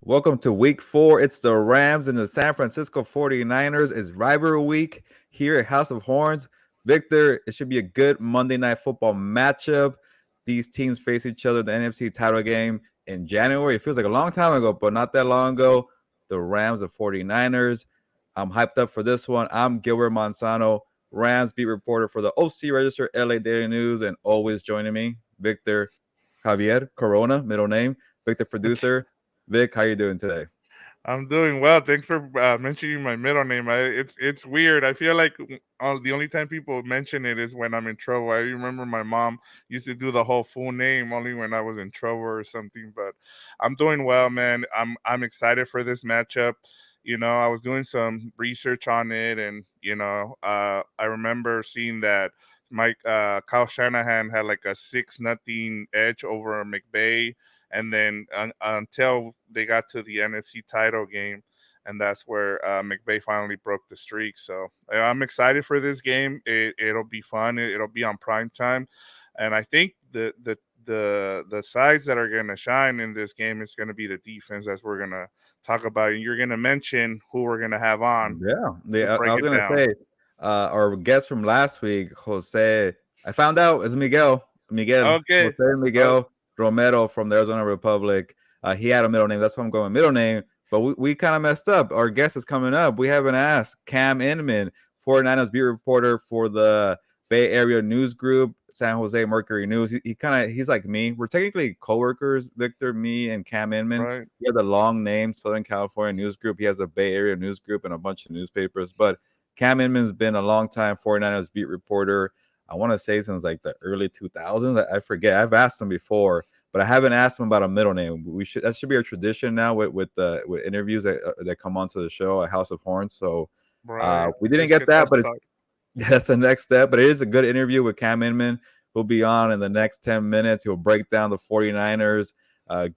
Welcome to week 4. It's the Rams and the San Francisco 49ers. It's rivalry week here at House of Horns. Victor, it should be a good Monday Night Football matchup. These teams face each other in the NFC title game in January. It feels like a long time ago, but not that long ago. The Rams and 49ers. I'm hyped up for this one. I'm Gilbert Manzano, Rams beat reporter for the OC Register, LA Daily News, and always joining me, Victor Javier Corona, middle name, Victor producer. Vic, how you doing today? I'm doing well. Thanks for mentioning my middle name. It's weird. I feel like the only time people mention it is when I'm in trouble. I remember my mom used to do the whole full name only when I was in trouble or something. But I'm doing well, man. I'm excited for this matchup. I was doing some research on it, and I remember seeing that Mike Kyle Shanahan had like a 6-0 edge over McVay, and then until they got to the NFC title game, and that's where McVay finally broke the streak. So I'm excited for this game. It'll be fun. It'll be on prime time, and I think the sides that are going to shine in this game is going to be the defense, as we're going to talk about. And you're going to mention who we're going to have on to I break was it gonna down. say, our guest from last week, Jose. I found out it's Miguel Okay. Jose Miguel Romero from the Arizona Republic. He had a middle name. That's why I'm going middle name. But we kind of messed up. Our guest is coming up. We haven't asked Cam Inman, 49ers beat reporter for the Bay Area News Group, San Jose Mercury News. He's like me. We're technically coworkers, Victor, me, and Cam Inman. Right. He has a long name, Southern California News Group. He has a Bay Area News Group and a bunch of newspapers. But Cam Inman's been a long time 49ers beat reporter. I want to say since like the early 2000s. I forget. I've asked him before, but I haven't asked him about a middle name. That should be our tradition now with interviews that come onto the show at House of Horns. So Right. we didn't Let's get get that, that but started. that's the next step. But it is a good interview with Cam Inman. Who'll be on in the next 10 minutes. He'll break down the 49ers,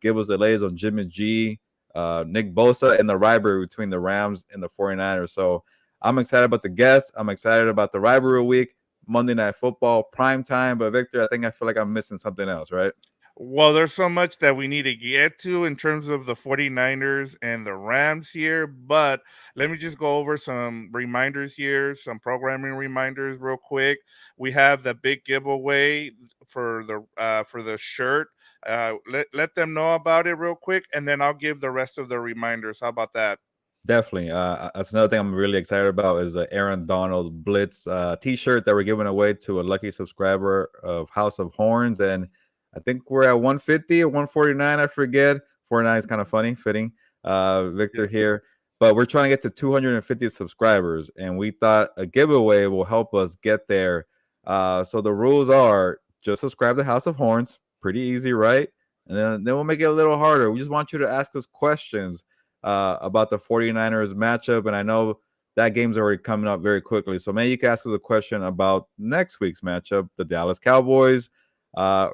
give us the latest on Jimmy G, NickBosa, and the rivalry between the Rams and the 49ers. So I'm excited about the guests. I'm excited about the rivalry week, Monday Night Football, prime time. But Victor, I feel like I'm missing something else, right? Well, there's so much that we need to get to in terms of the 49ers and the Rams here, but let me just go over some reminders here, some programming reminders real quick. We have the big giveaway for the shirt. Let them know about it real quick, and then I'll give the rest of the reminders. How about that? Definitely. That's another thing I'm really excited about is the AaronDonald Blitz T-shirt that we're giving away to a lucky subscriber of House of Horns, and I think we're at 150 or 149. I forget. 49 is kind of funny, fitting. Victor Yeah. here, but we're trying to get to 250 subscribers, and we thought a giveaway will help us get there. So the rules are just subscribe to House of Horns. Pretty easy, right? And then we'll make it a little harder. We just want you to ask us questions about the 49ers matchup. And I know that game's already coming up very quickly. So maybe you can ask us a question about next week's matchup, the Dallas Cowboys.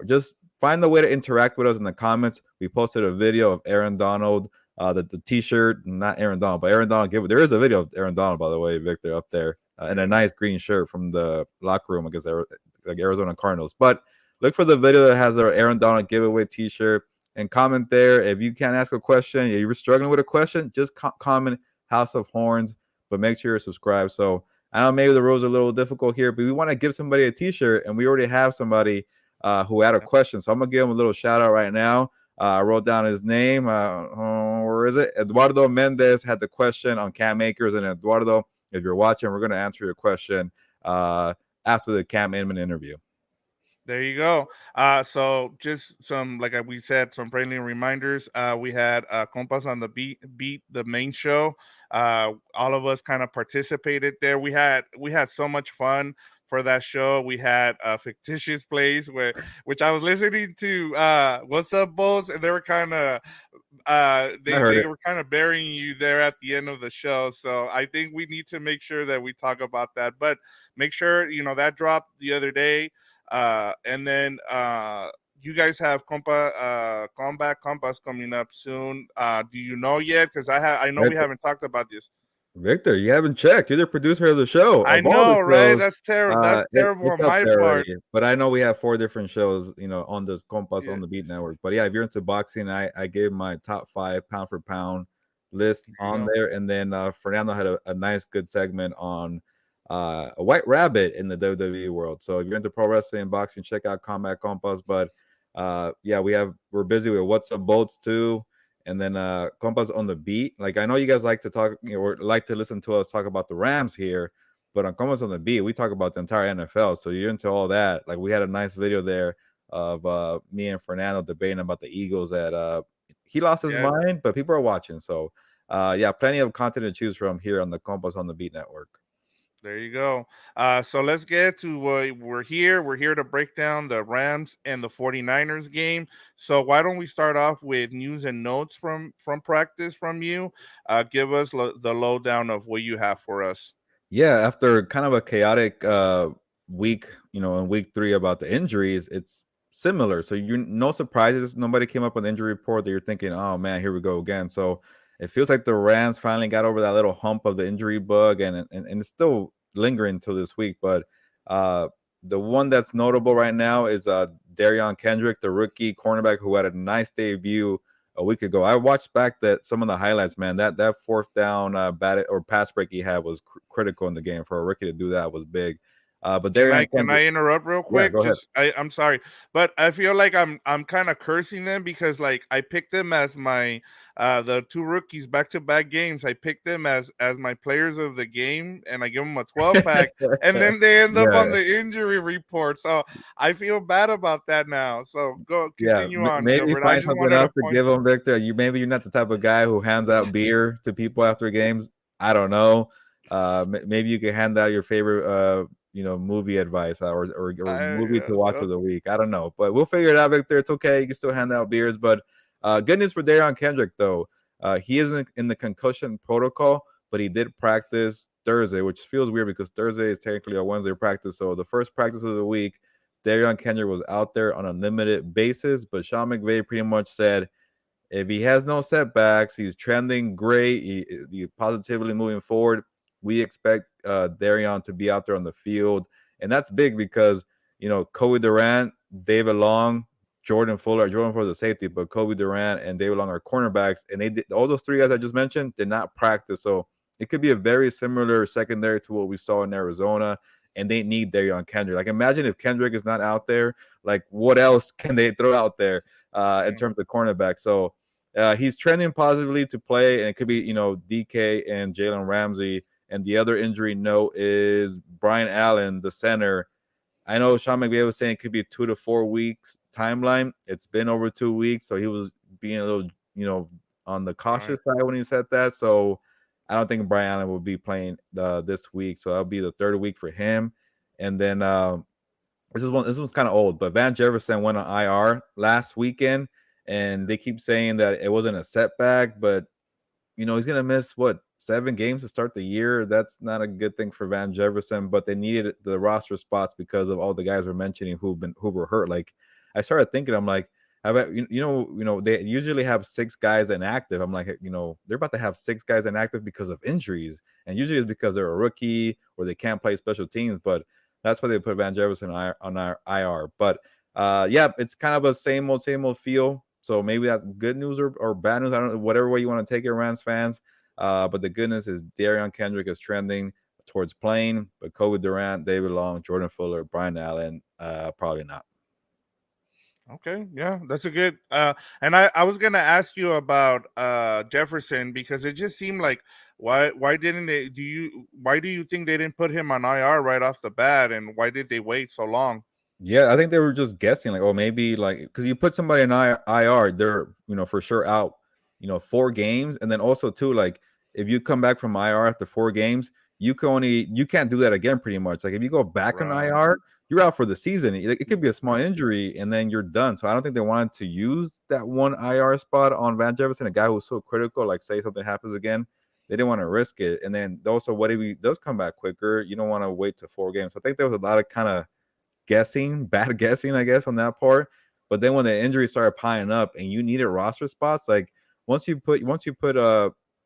Just find the way to interact with us in the comments. We posted a video of AaronDonald, the T-shirt, not AaronDonald, but AaronDonald. There is a video of AaronDonald, by the way, Victor, up there, in a nice green shirt from the locker room against like Arizona Cardinals. But look for the video that has our AaronDonald giveaway T-shirt and comment there. If you can't ask a question, if you're struggling with a question, just comment House of Horns, but make sure you're subscribed. So I know maybe the rules are a little difficult here, but we want to give somebody a T-shirt, and we already have somebody who had a question. So I'm going to give him a little shout out right now. I wrote down his name. Where is it? Eduardo Mendez had the question on Cam Akers. And Eduardo, if you're watching, we're going to answer your question after the Cam Inman interview. There you go. So just some, like we said, some friendly reminders. We had Compas on the beat the main show. All of us kind of participated there. We had so much fun for that show. We had a fictitious plays which I was listening to. What's up, Bulls? And they were kind of I heard they it. were kind of burying you there at the end of the show. So I think we need to make sure that we talk about that. But make sure that dropped the other day. And then you guys have combat Compas coming up soon. Do you know yet? Because I know we haven't talked about this. Victor, you haven't checked. You're the producer of the show, I of all the know, right? shows. That's terrible. That's terrible It's on up my there part. already. But I know we have 4 different shows, on this Compas Yeah, on the Beat Network. But yeah, if you're into boxing, I gave my top 5 pound for pound list there you on go. there. And then Fernando had a nice, good segment on a white rabbit in the WWE world. So if you're into pro wrestling and boxing, check out Combat Compas. But yeah, we're busy with What's Up Bolts too. And then Compas on the Beat. Like I know you guys like to talk, or like to listen to us talk about the Rams here, but on Compas on the Beat, we talk about the entire NFL. So you're into all that. Like we had a nice video there of me and Fernando debating about the Eagles that he lost his Yes. mind, but people are watching. So yeah, plenty of content to choose from here on the Compas on the Beat network. There you go. So let's get to what we're here. We're here to break down the Rams and the 49ers game. So why don't we start off with news and notes from practice from you? Give us the lowdown of what you have for us. Yeah, after kind of a chaotic week, in week 3 about the injuries, it's similar. So you no surprises. Nobody came up with an injury report that you're thinking, oh man, here we go again. So it feels like the Rams finally got over that little hump of the injury bug, and it's still lingering until this week. But the one that's notable right now is Darion Kendrick, the rookie cornerback who had a nice debut a week ago. I watched back some of the highlights, man. That fourth down pass break he had was critical in the game. For a rookie to do that was big. But Darion Can I Kendrick, interrupt real yeah, quick? go ahead. I'm sorry, but I feel like I'm kind of cursing them because like I picked them as my the two rookies back to back games. I picked them as my players of the game, and I give them a 12 pack, and then they end up on Yeah, the injury report. So I feel bad about that now. So go yeah. continue on, Maybe Gilbert. I find just something wanted to else to point. give him, Victor. Maybe you're not the type of guy who hands out beer to people after games. I don't know. Maybe you can hand out your favorite movie advice, or movie to watch of the week. I don't know, but we'll figure it out, Victor. It's okay. You can still hand out beers, but good news for Darion Kendrick though. He isn't in the concussion protocol, but he did practice Thursday, which feels weird because Thursday is technically a Wednesday practice. So the first practice of the week, Darion Kendrick was out there on a limited basis, but Sean McVay pretty much said if he has no setbacks, he's trending great. He positively moving forward. We expect Darion to be out there on the field, and that's big because Kobe Durant, David Long, Jordan Fuller the safety, but Kobe Durant and David Long are cornerbacks, and they did, all those 3 guys I just mentioned did not practice. So it could be a very similar secondary to what we saw in Arizona, and they need Darion Kendrick. Like imagine if Kendrick is not out there, like what else can they throw out there in terms of cornerback? So he's trending positively to play, and it could be DK and JalenRamsey. And the other injury note is Brian Allen, the center. I know Sean McVay was saying it could be a 2 to 4 weeks timeline. It's been over 2 weeks, so he was being a little, on the cautious side when he said that. So I don't think Brian Allen will be playing this week. So that'll be the 3rd week for him. And then this one's kind of old, but Van Jefferson went on IR last weekend, and they keep saying that it wasn't a setback, but he's gonna miss 7 games to start the year. That's not a good thing for Van Jefferson, but they needed the roster spots because of all the guys we're mentioning who were hurt. Like I started thinking, I'm like, I bet they usually have 6 guys inactive. I'm like, they're about to have 6 guys inactive because of injuries, and usually it's because they're a rookie or they can't play special teams. But that's why they put Van Jefferson on our IR. But yeah, it's kind of a same old feel. So maybe that's good news or bad news. I don't know, whatever way you want to take it, Rams fans. But the good news is Darion Kendrick is trending towards playing, but Kobe Durant, David Long, Jordan Fuller, Brian Allen, probably not. Okay, yeah, that's a good and I was gonna ask you about Jefferson because it just seemed like why didn't they why do you think they didn't put him on IR right off the bat, and why did they wait so long? Yeah, I think they were just guessing, like, oh, maybe like because you put somebody in IR, they're for sure out, 4 games, and then also too, like if you come back from IR after 4 games, you can't do that again, pretty much. Like if you go back on Right. IR, you're out for the season. It could be a small injury, and then you're done. So I don't think they wanted to use that one IR spot on Van Jefferson, a guy who's so critical. Like say something happens again, they didn't want to risk it. And then also, what if he does come back quicker? You don't want to wait to 4 games. So I think there was a lot of kind of bad guessing, I guess, on that part. But then when the injuries started piling up and you needed roster spots, like once you put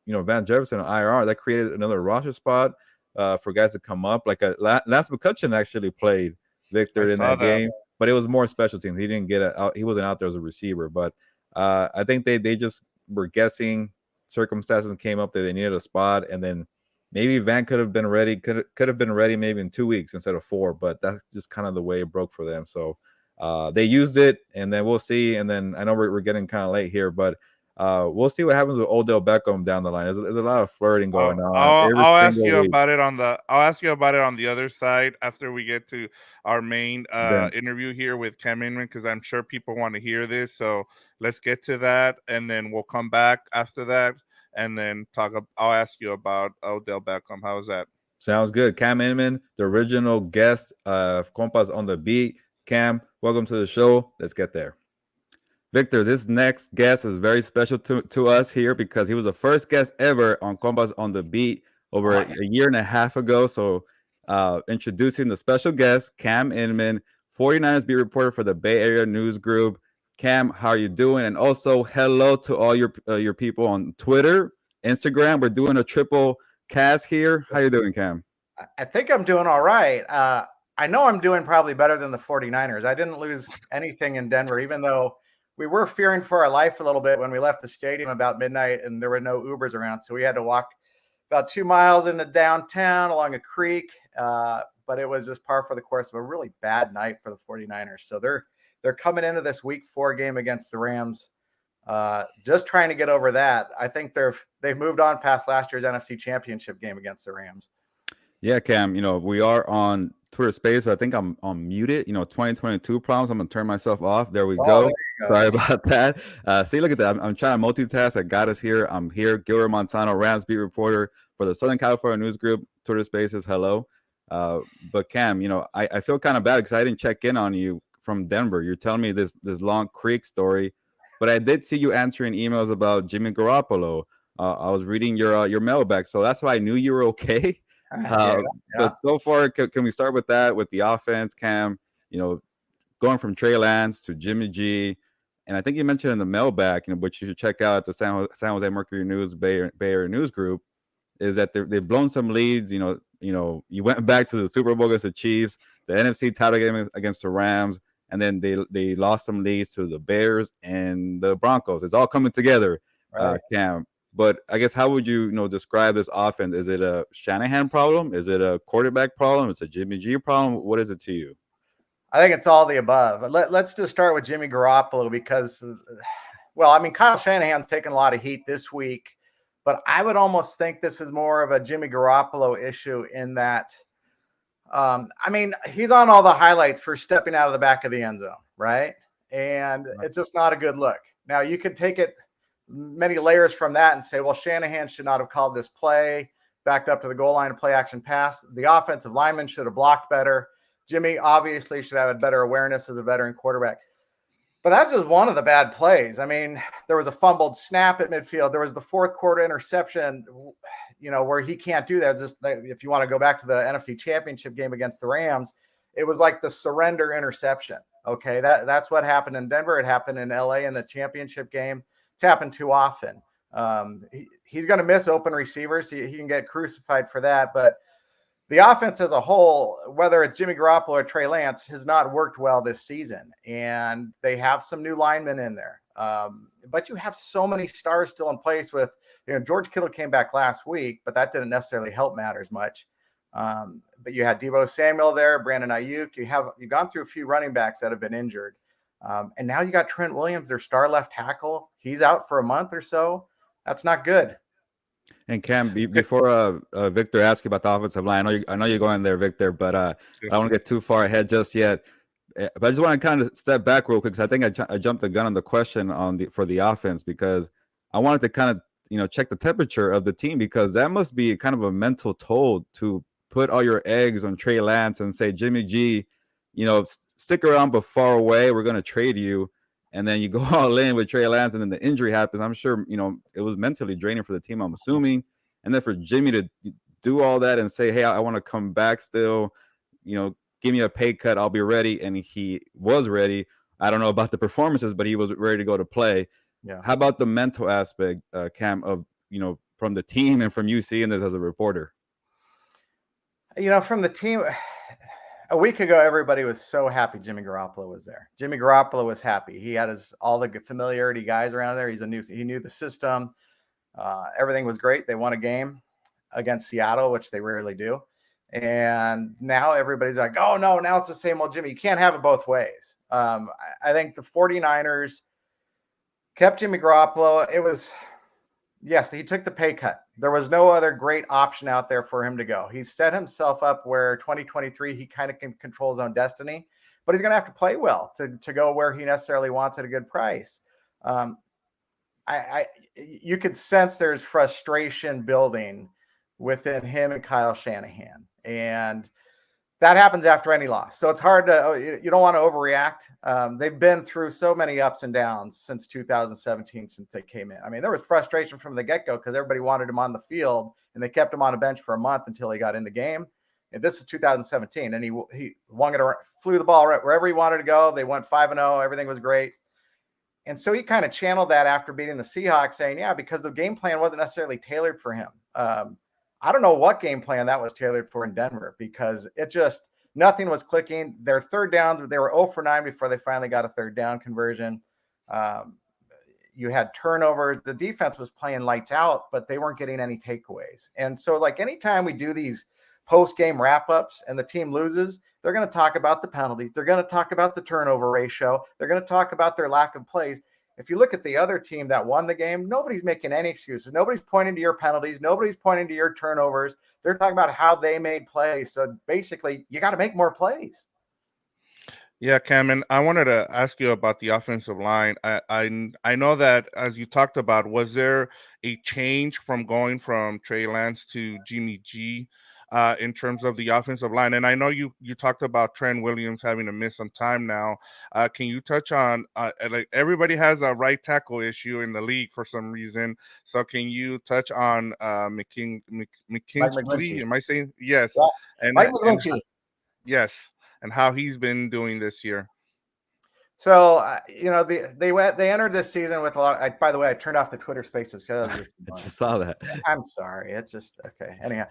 Van Jefferson on IR, that created another roster spot for guys to come up. Like Lance McCutcheon actually played Victor in that game, but it was more special teams. He didn't get out. He wasn't out there as a receiver, but I think they just were guessing. Circumstances came up that they needed a spot, and then maybe Van could have been ready. Could have been ready maybe in 2 weeks instead of 4. But that's just kind of the way it broke for them. So they used it, and then we'll see. And then I know we're getting kind of late here, but we'll see what happens with Odell Beckham down the line. There's a lot of flirting going on. I'll ask you about it on the other side after we get to our main interview here with Cam Inman, because I'm sure people want to hear this. So let's get to that, and then we'll come back after that, and then I'll ask you about Odell Beckham. How's that? Sounds good. Cam Inman, the original guest of Compas on the Beat. Cam, welcome to the show. Let's get there. Victor, this next guest is very special to us here because he was the first guest ever on Compas on the Beat over a year and a half ago. So introducing the special guest, Cam Inman, 49ers beat reporter for the Bay Area News Group. Cam, how are you doing? And also hello to all your people on Twitter, Instagram. We're doing a triple cast here. How you doing, Cam? I think I'm doing all right. I know I'm doing probably better than the 49ers. I didn't lose anything in Denver, even though we were fearing for our life a little bit when we left the stadium about midnight and there were no Ubers around. So we had to walk about 2 miles into downtown along a creek. But it was just par for the course of a really bad night for the 49ers. So they're coming into this week 4 game against the Rams, just trying to get over that. I think they've moved on past last year's NFC Championship game against the Rams. Yeah, Cam, we are on Twitter Space. So I think I'm muted. 2022 problems. I'm going to turn myself off. There we go. Sorry about that. See, look at that. I'm trying to multitask. I got us here. I'm here. Gilbert Manzano, Rams beat reporter for the Southern California News Group. Twitter Spaces. Hello. But Cam, I feel kind of bad because I didn't check in on you from Denver. You're telling me this long creek story, but I did see you answering emails about Jimmy Garoppolo. I was reading your mailbag, so that's why I knew you were okay. But so far, can we start with that, with the offense, Cam? Going from Trey Lance to Jimmy G, and I think you mentioned in the mailbag, which you should check out at the San Jose Mercury News Bay Area News Group, is that they've blown some leads. You went back to the Super Bowl against the Chiefs, the NFC title game against the Rams, and then they lost some leads to the Bears and the Broncos. It's all coming together, right. Cam. But I guess how would you describe this offense? Is it a Shanahan problem? Is it a quarterback problem? Is it a Jimmy G problem? What is it to you? I think it's all the above. Let's just start with Jimmy Garoppolo because, Kyle Shanahan's taken a lot of heat this week, but I would almost think this is more of a Jimmy Garoppolo issue in that, he's on all the highlights for stepping out of the back of the end zone, right? And it's just not a good look. Now, you could take it many layers from that and say, well, Shanahan should not have called this play, backed up to the goal line, play action pass. The offensive lineman should have blocked better. Jimmy obviously should have had better awareness as a veteran quarterback. But that's just one of the bad plays. There was a fumbled snap at midfield. There was the fourth quarter interception, where he can't do that. Just if you want to go back to the NFC Championship game against the Rams, it was like the surrender interception. Okay, that's what happened in Denver. It happened in LA in the championship game. It's happened too often. He's going to miss open receivers. He can get crucified for that. But the offense as a whole, whether it's Jimmy Garoppolo or Trey Lance, has not worked well this season. And they have some new linemen in there. But you have so many stars still in place with, George Kittle came back last week, but that didn't necessarily help matters much. But you had DeeboSamuel there, Brandon Ayuk. You've gone through a few running backs that have been injured. And now you got Trent Williams, their star left tackle. He's out for a month or so. That's not good. And Cam, before Victor asks you about the offensive line, I know you're going there, Victor, but I don't want to get too far ahead just yet. But I just want to kind of step back real quick because I think I jumped the gun on the question for the offense because I wanted to kind of check the temperature of the team because that must be kind of a mental toll to put all your eggs on Trey Lance and say Jimmy G, stick around but far away. We're going to trade you. And then you go all in with Trey Lance and then the injury happens. I'm sure, it was mentally draining for the team, I'm assuming. And then for Jimmy to do all that and say, hey, I want to come back still, give me a pay cut. I'll be ready. And he was ready. I don't know about the performances, but he was ready to go to play. Yeah. How about the mental aspect, Cam, of, from the team and from you seeing this as a reporter? From the team, a week ago, everybody was so happy Jimmy Garoppolo was there. Jimmy Garoppolo was happy. He had all the familiarity guys around there. He knew the system. Everything was great. They won a game against Seattle, which they rarely do. And now everybody's like, oh, no, now it's the same old Jimmy. You can't have it both ways. I think the 49ers kept Jimmy Garoppolo. Yes, he took the pay cut. There was no other great option out there for him to go. He set himself up where 2023, he kind of can control his own destiny, but he's going to have to play well to go where he necessarily wants at a good price. You could sense there's frustration building within him and Kyle Shanahan. And that happens after any loss. So it's hard you don't want to overreact. They've been through so many ups and downs since 2017, since they came in. I mean, there was frustration from the get-go because everybody wanted him on the field and they kept him on a bench for a month until he got in the game. And this is 2017 and he flew the ball right wherever he wanted to go. They went 5-0. Everything was great. And so he kind of channeled that after beating the Seahawks, saying, yeah, because the game plan wasn't necessarily tailored for him. I don't know what game plan that was tailored for in Denver because nothing was clicking. Their third downs, they were 0 for 9 before they finally got a third down conversion. You had turnovers. The defense was playing lights out, but they weren't getting any takeaways. And so, like, anytime we do these post-game wrap-ups and the team loses, they're going to talk about the penalties. They're going to talk about the turnover ratio. They're going to talk about their lack of plays. If you look at the other team that won the game, nobody's making any excuses. Nobody's pointing to your penalties. Nobody's pointing to your turnovers. They're talking about how they made plays. So basically, you got to make more plays. Yeah, Cam, I wanted to ask you about the offensive line. I know that, as you talked about, was there a change from going from Trey Lance to Jimmy G in terms of the offensive line? And I know you talked about Trent Williams having to miss some time now. Can you touch on like everybody has a right tackle issue in the league for some reason? So can you touch on Mcglinchey? Am I saying yes? Yeah. And Mcglinchey. Yes, and how he's been doing this year. So, they entered this season with a lot. By the way, I turned off the Twitter Spaces because I just saw that. I'm sorry. It's just okay. Anyhow,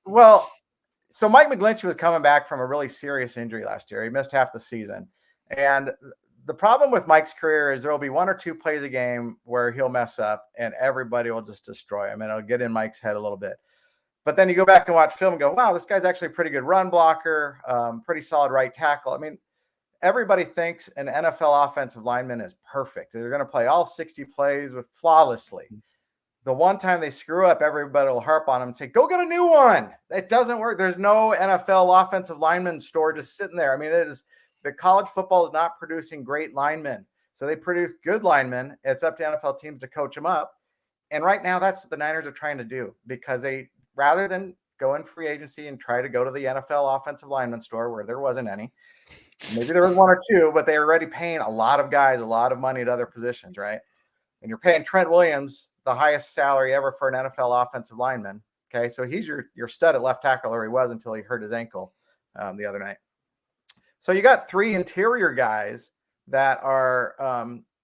well, so Mike Mcglinchey was coming back from a really serious injury last year. He missed half the season, and the problem with Mike's career is there will be one or two plays a game where he'll mess up, and everybody will just destroy him, and it'll get in Mike's head a little bit. But then you go back and watch film and go, wow, this guy's actually a pretty good run blocker, pretty solid right tackle. I mean, everybody thinks an NFL offensive lineman is perfect. They're going to play all 60 plays flawlessly. The one time they screw up, everybody will harp on them and say, go get a new one. It doesn't work. There's no NFL offensive lineman store just sitting there. I mean, the college football is not producing great linemen. So they produce good linemen. It's up to NFL teams to coach them up. And right now, that's what the Niners are trying to do because rather than go in free agency and try to go to the NFL offensive lineman store where there wasn't any, maybe there was one or two, but they were already paying a lot of guys a lot of money at other positions, right? And you're paying Trent Williams the highest salary ever for an NFL offensive lineman. Okay, so he's your stud at left tackle, or he was until he hurt his ankle the other night. So you got three interior guys that are,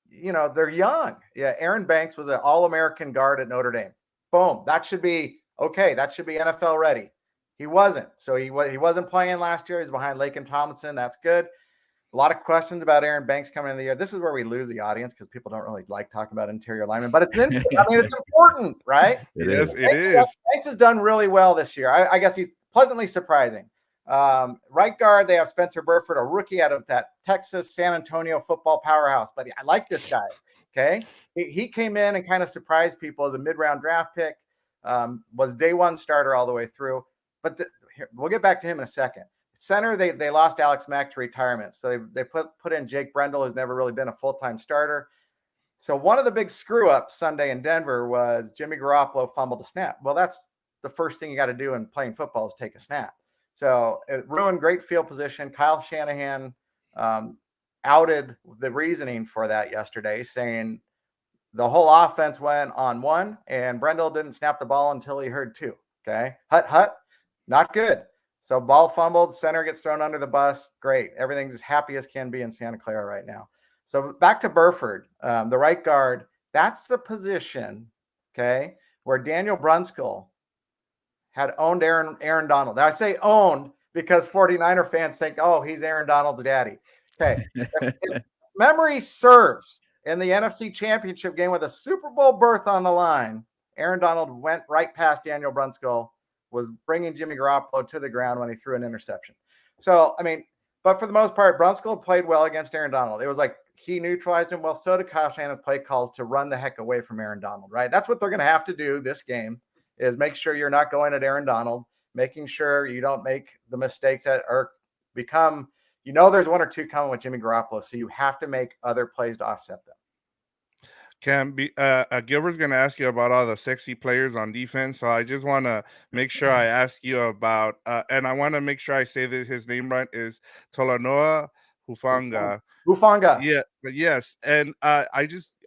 they're young. Yeah, Aaron Banks was an All-American guard at Notre Dame. Boom, that should be okay. That should be NFL ready. He wasn't. So he wasn't playing last year. He's behind Laken Tomlinson. That's good. A lot of questions about Aaron Banks coming in the year. This is where we lose the audience because people don't really like talking about interior linemen, but it's important, right? It is. Banks has done really well this year. I guess he's pleasantly surprising. Right guard, they have Spencer Burford, a rookie out of that Texas San Antonio football powerhouse. But I like this guy. Okay. He came in and kind of surprised people as a mid-round draft pick. Was day one starter all the way through. But we'll get back to him in a second. Center, they lost Alex Mack to retirement. So they put in Jake Brendel, who's never really been a full-time starter. So one of the big screw-ups Sunday in Denver was Jimmy Garoppolo fumbled a snap. Well, that's the first thing you got to do in playing football is take a snap. So it ruined great field position. Kyle Shanahan outed the reasoning for that yesterday, saying the whole offense went on one, and Brendel didn't snap the ball until he heard two. Okay, hut, not good. So ball fumbled, center gets thrown under the bus. Great, everything's as happy as can be in Santa Clara right now. So back to Burford, the right guard. That's the position, okay, where Daniel Brunskill had owned AaronDonald. Now I say owned because 49er fans think, oh, he's Aaron Donald's daddy. Okay. If memory serves, in the NFC Championship game with a Super Bowl berth on the line, AaronDonald went right past Daniel Brunskill, was bringing Jimmy Garoppolo to the ground when he threw an interception. So, I mean, but for the most part, Brunskill played well against AaronDonald. It was like he neutralized him. Well, so did Kyle Shanahan's play calls to run the heck away from AaronDonald, right? That's what they're going to have to do this game, is make sure you're not going at AaronDonald, making sure you don't make the mistakes that are become, there's one or two coming with Jimmy Garoppolo, so you have to make other plays to offset them. Gilbert's going to ask you about all the sexy players on defense, so I just want to make sure I ask you about, and I want to make sure I say that his name right, is Talanoa Hufanga. Yeah, but yes, and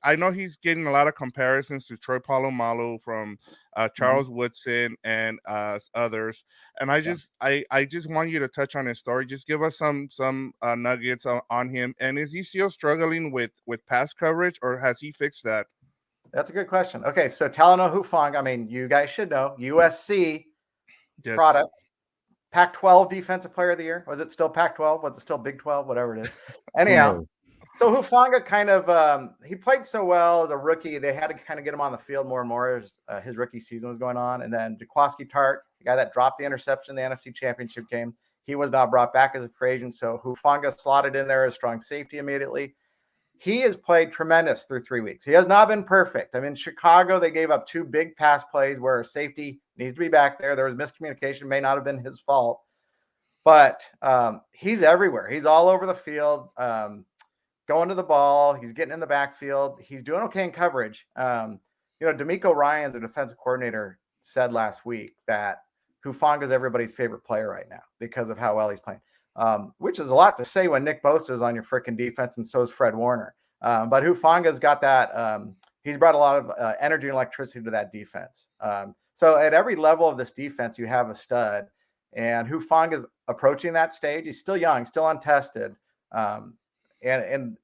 I know he's getting a lot of comparisons to Troy Polamalu from Charles Woodson and others, and I just want you to touch on his story. Just give us some nuggets on him. And is he still struggling with pass coverage, or has he fixed that? That's a good question. Okay, so Talanoa Hufanga, I mean, you guys should know, USC product, Pac-12 Defensive Player of the Year. Was it still Pac-12? Was it still Big 12? Whatever it is. Anyhow. So Hufanga kind of he played so well as a rookie, they had to kind of get him on the field more and more as his rookie season was going on. And then Jaquaski Tart, the guy that dropped the interception in the NFC Championship game, he was not brought back as a free agent. So Hufanga slotted in there as strong safety immediately. He has played tremendous through 3 weeks. He has not been perfect. I mean, Chicago, they gave up 2 big pass plays where safety needs to be back there. There was miscommunication, may not have been his fault. But he's everywhere. He's all over the field. Going to the ball, he's getting in the backfield. He's doing okay in coverage. D'Amico Ryan, the defensive coordinator, said last week that Hufanga is everybody's favorite player right now because of how well he's playing, which is a lot to say when Nick Bosa is on your freaking defense and so is Fred Warner. But Hufanga's got that. He's brought a lot of energy and electricity to that defense. So at every level of this defense, you have a stud. And Hufanga's approaching that stage. He's still young, still untested. And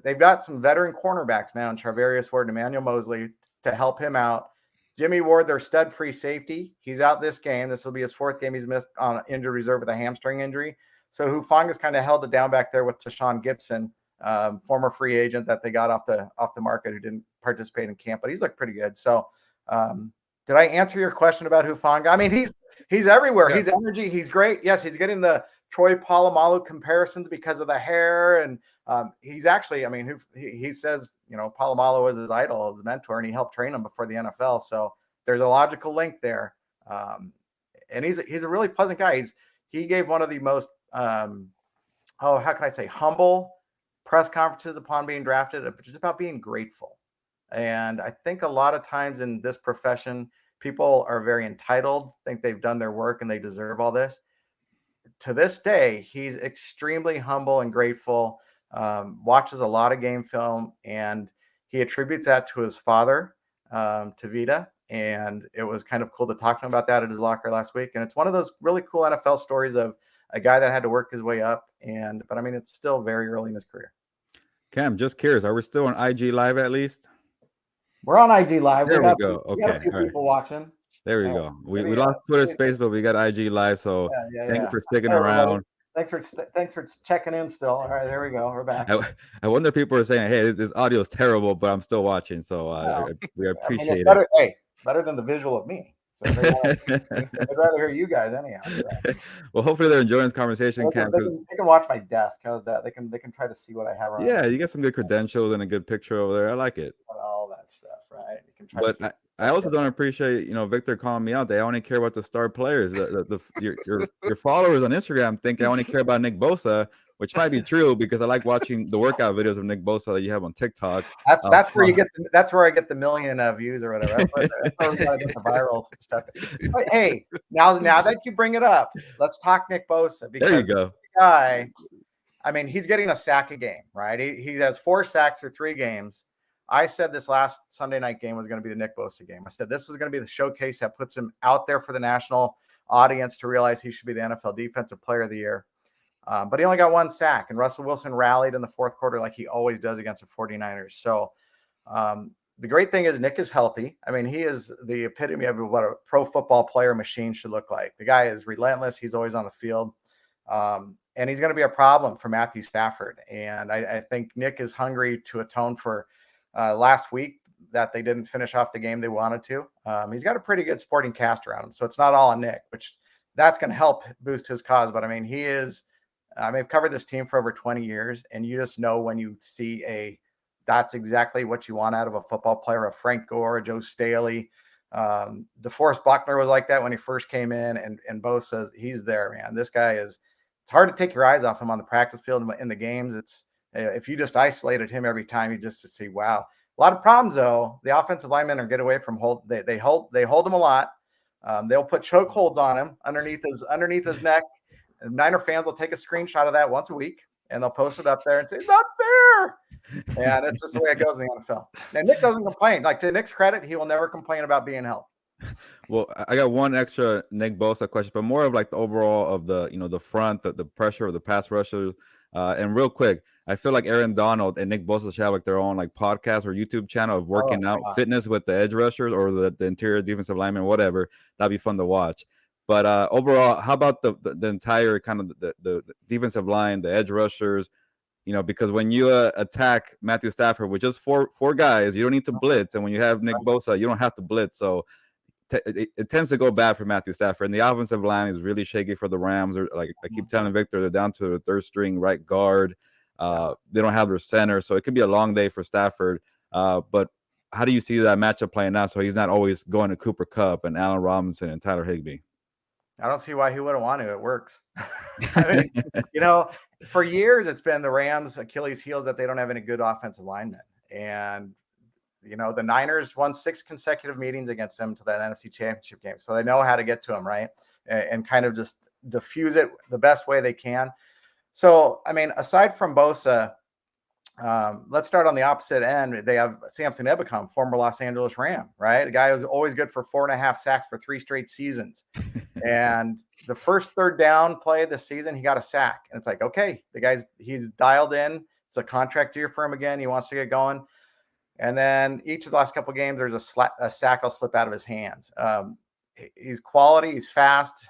they've got some veteran cornerbacks now in Charvarius Ward and Emmanuel Mosley to help him out. Jimmy Ward, their stud-free safety, he's out this game. This will be his 4th game he's missed on injured reserve with a hamstring injury. So Hufanga's kind of held it down back there with Tashawn Gibson, former free agent that they got off the market who didn't participate in camp, but he's looked pretty good. So did I answer your question about Hufanga? I mean, he's everywhere. Yeah. He's energy. He's great. Yes, he's getting the Troy Polamalu comparisons because of the hair, and he's actually, I mean, he says, Polamalu was his idol, his mentor, and he helped train him before the NFL. So there's a logical link there. And he's a really pleasant guy. He gave one of the most, how can I say, humble press conferences upon being drafted, just about being grateful. And I think a lot of times in this profession, people are very entitled, think they've done their work and they deserve all this. To this day, he's extremely humble and grateful, watches a lot of game film, and he attributes that to his father, Tavita. And it was kind of cool to talk to him about that at his locker last week. And it's one of those really cool NFL stories of a guy that had to work his way up. But I mean, it's still very early in his career. Cam, just curious, are we still on IG Live at least? We're on IG Live. There we go. Okay. We got a few people watching. There we go. We lost Twitter space, but we got IG Live. So thank you for sticking around. Thanks for checking in still. All right, there we go. We're back. I wonder if people are saying, hey, this audio is terrible, but I'm still watching. So we appreciate it. Better, hey, better than the visual of me. So I'd rather hear you guys anyhow. So. Well, hopefully they're enjoying this conversation. They can watch my desk. How's that? They can try to see what I have around. Yeah, you got some good credentials and a good picture over there. I like it. All that stuff, right? You can try. But I also don't appreciate, Victor calling me out. They only care about the star players. Your followers on Instagram think I only care about NickBosa, which might be true because I like watching the workout videos of NickBosa that you have on TikTok. That's where you get that's where I get the million views or whatever. That's where we gotta get the viral stuff. But hey, now that you bring it up, let's talk NickBosa, because there you go. The guy, I mean, he's getting a sack a game, right? He has 4 sacks through 3 games. I said this last Sunday night game was going to be the NickBosa game. I said this was going to be the showcase that puts him out there for the national audience to realize he should be the NFL Defensive Player of the Year. But he only got 1 sack, and Russell Wilson rallied in the 4th quarter like he always does against the 49ers. So the great thing is Nick is healthy. I mean, he is the epitome of what a pro football player machine should look like. The guy is relentless. He's always on the field. And he's going to be a problem for MatthewStafford. And I think Nick is hungry to atone for last week that they didn't finish off the game they wanted to. He's got a pretty good supporting cast around him. So it's not all on Nick, which that's going to help boost his cause. But I mean, he is, I've covered this team for over 20 years, and you just know when you see that's exactly what you want out of a football player, a Frank Gore, a Joe Staley. DeForest Buckner was like that when he first came in, and Bosa, he's there, man. This guy it's hard to take your eyes off him on the practice field in the games. It's if you just isolated him every time, you just to see, wow. A lot of problems though. The offensive linemen are get away from hold. They hold him a lot. They'll put choke holds on him underneath his neck. And Niner fans will take a screenshot of that once a week and they'll post it up there and say, it's not fair. And it's just the way it goes in the NFL. And Nick doesn't complain. Like, to Nick's credit, he will never complain about being held. Well, I got one extra NickBosa question, but more of like the overall of the, the front, the pressure of the pass rushers. And real quick, I feel like AaronDonald and NickBosa should have like their own like podcast or YouTube channel of working out fitness with the edge rushers or the interior defensive lineman, whatever. That'd be fun to watch. But overall, how about the entire kind of the defensive line, the edge rushers? Because when you attack MatthewStafford with just four guys, you don't need to blitz. And when you have NickBosa, you don't have to blitz. So it tends to go bad for MatthewStafford. And the offensive line is really shaky for the Rams. Or, like I keep telling Victor, they're down to the third string right guard. They don't have their center. So it could be a long day for Stafford. But how do you see that matchup playing out so he's not always going to CooperKupp and Allen Robinson and Tyler Higbee? I don't see why he wouldn't want to. It works. I mean, for years it's been the Rams' Achilles heels that they don't have any good offensive linemen. And, the Niners won 6 consecutive meetings against them to that NFC Championship game. So they know how to get to them, right? And kind of just diffuse it the best way they can. So, I mean, aside from Bosa, let's start on the opposite end. They have Samson Ebukam, former Los Angeles Ram, right? The guy was always good for 4.5 sacks for 3 straight seasons. And the first third down play this season, he got a sack. And it's like, okay, he's dialed in. It's a contract year for him again. He wants to get going. And then each of the last couple of games, there's a sack will slip out of his hands. He's quality. He's fast.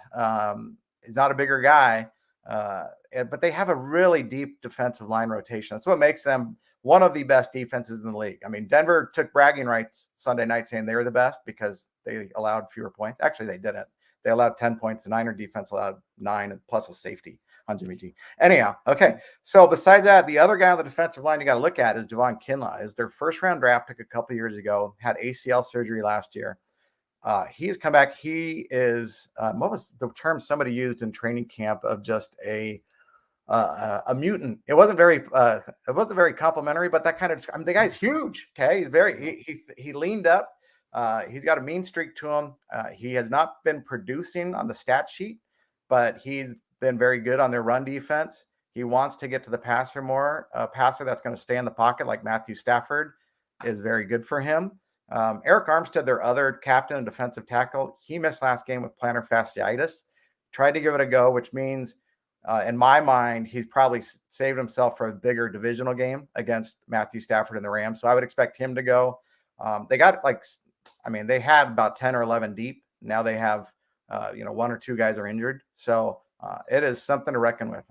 He's not a bigger guy. But they have a really deep defensive line rotation. That's what makes them one of the best defenses in the league. I mean, Denver took bragging rights Sunday night saying they were the best because they allowed fewer points. Actually, they didn't. They allowed 10 points. The Niner defense allowed 9 plus a safety on Jimmy G. Anyhow, okay. So besides that, the other guy on the defensive line you got to look at is Devon Kinla. Is their first-round draft pick a couple years ago, had ACL surgery last year. He's come back. He is what was the term somebody used in training camp of just a mutant? It wasn't very complimentary, but that kind of, I mean, the guy's huge. Okay, he's he leaned up. He's got a mean streak to him. He has not been producing on the stat sheet, but he's been very good on their run defense. He wants to get to the passer more. A passer that's going to stay in the pocket like MatthewStafford is very good for him. Eric Armstead, their other captain and defensive tackle, he missed last game with plantar fasciitis. Tried to give it a go, which means, in my mind, he's probably saved himself for a bigger divisional game against MatthewStafford and the Rams. So I would expect him to go. They got they had about 10 or 11 deep. Now they have, 1 or 2 guys are injured. So it is something to reckon with.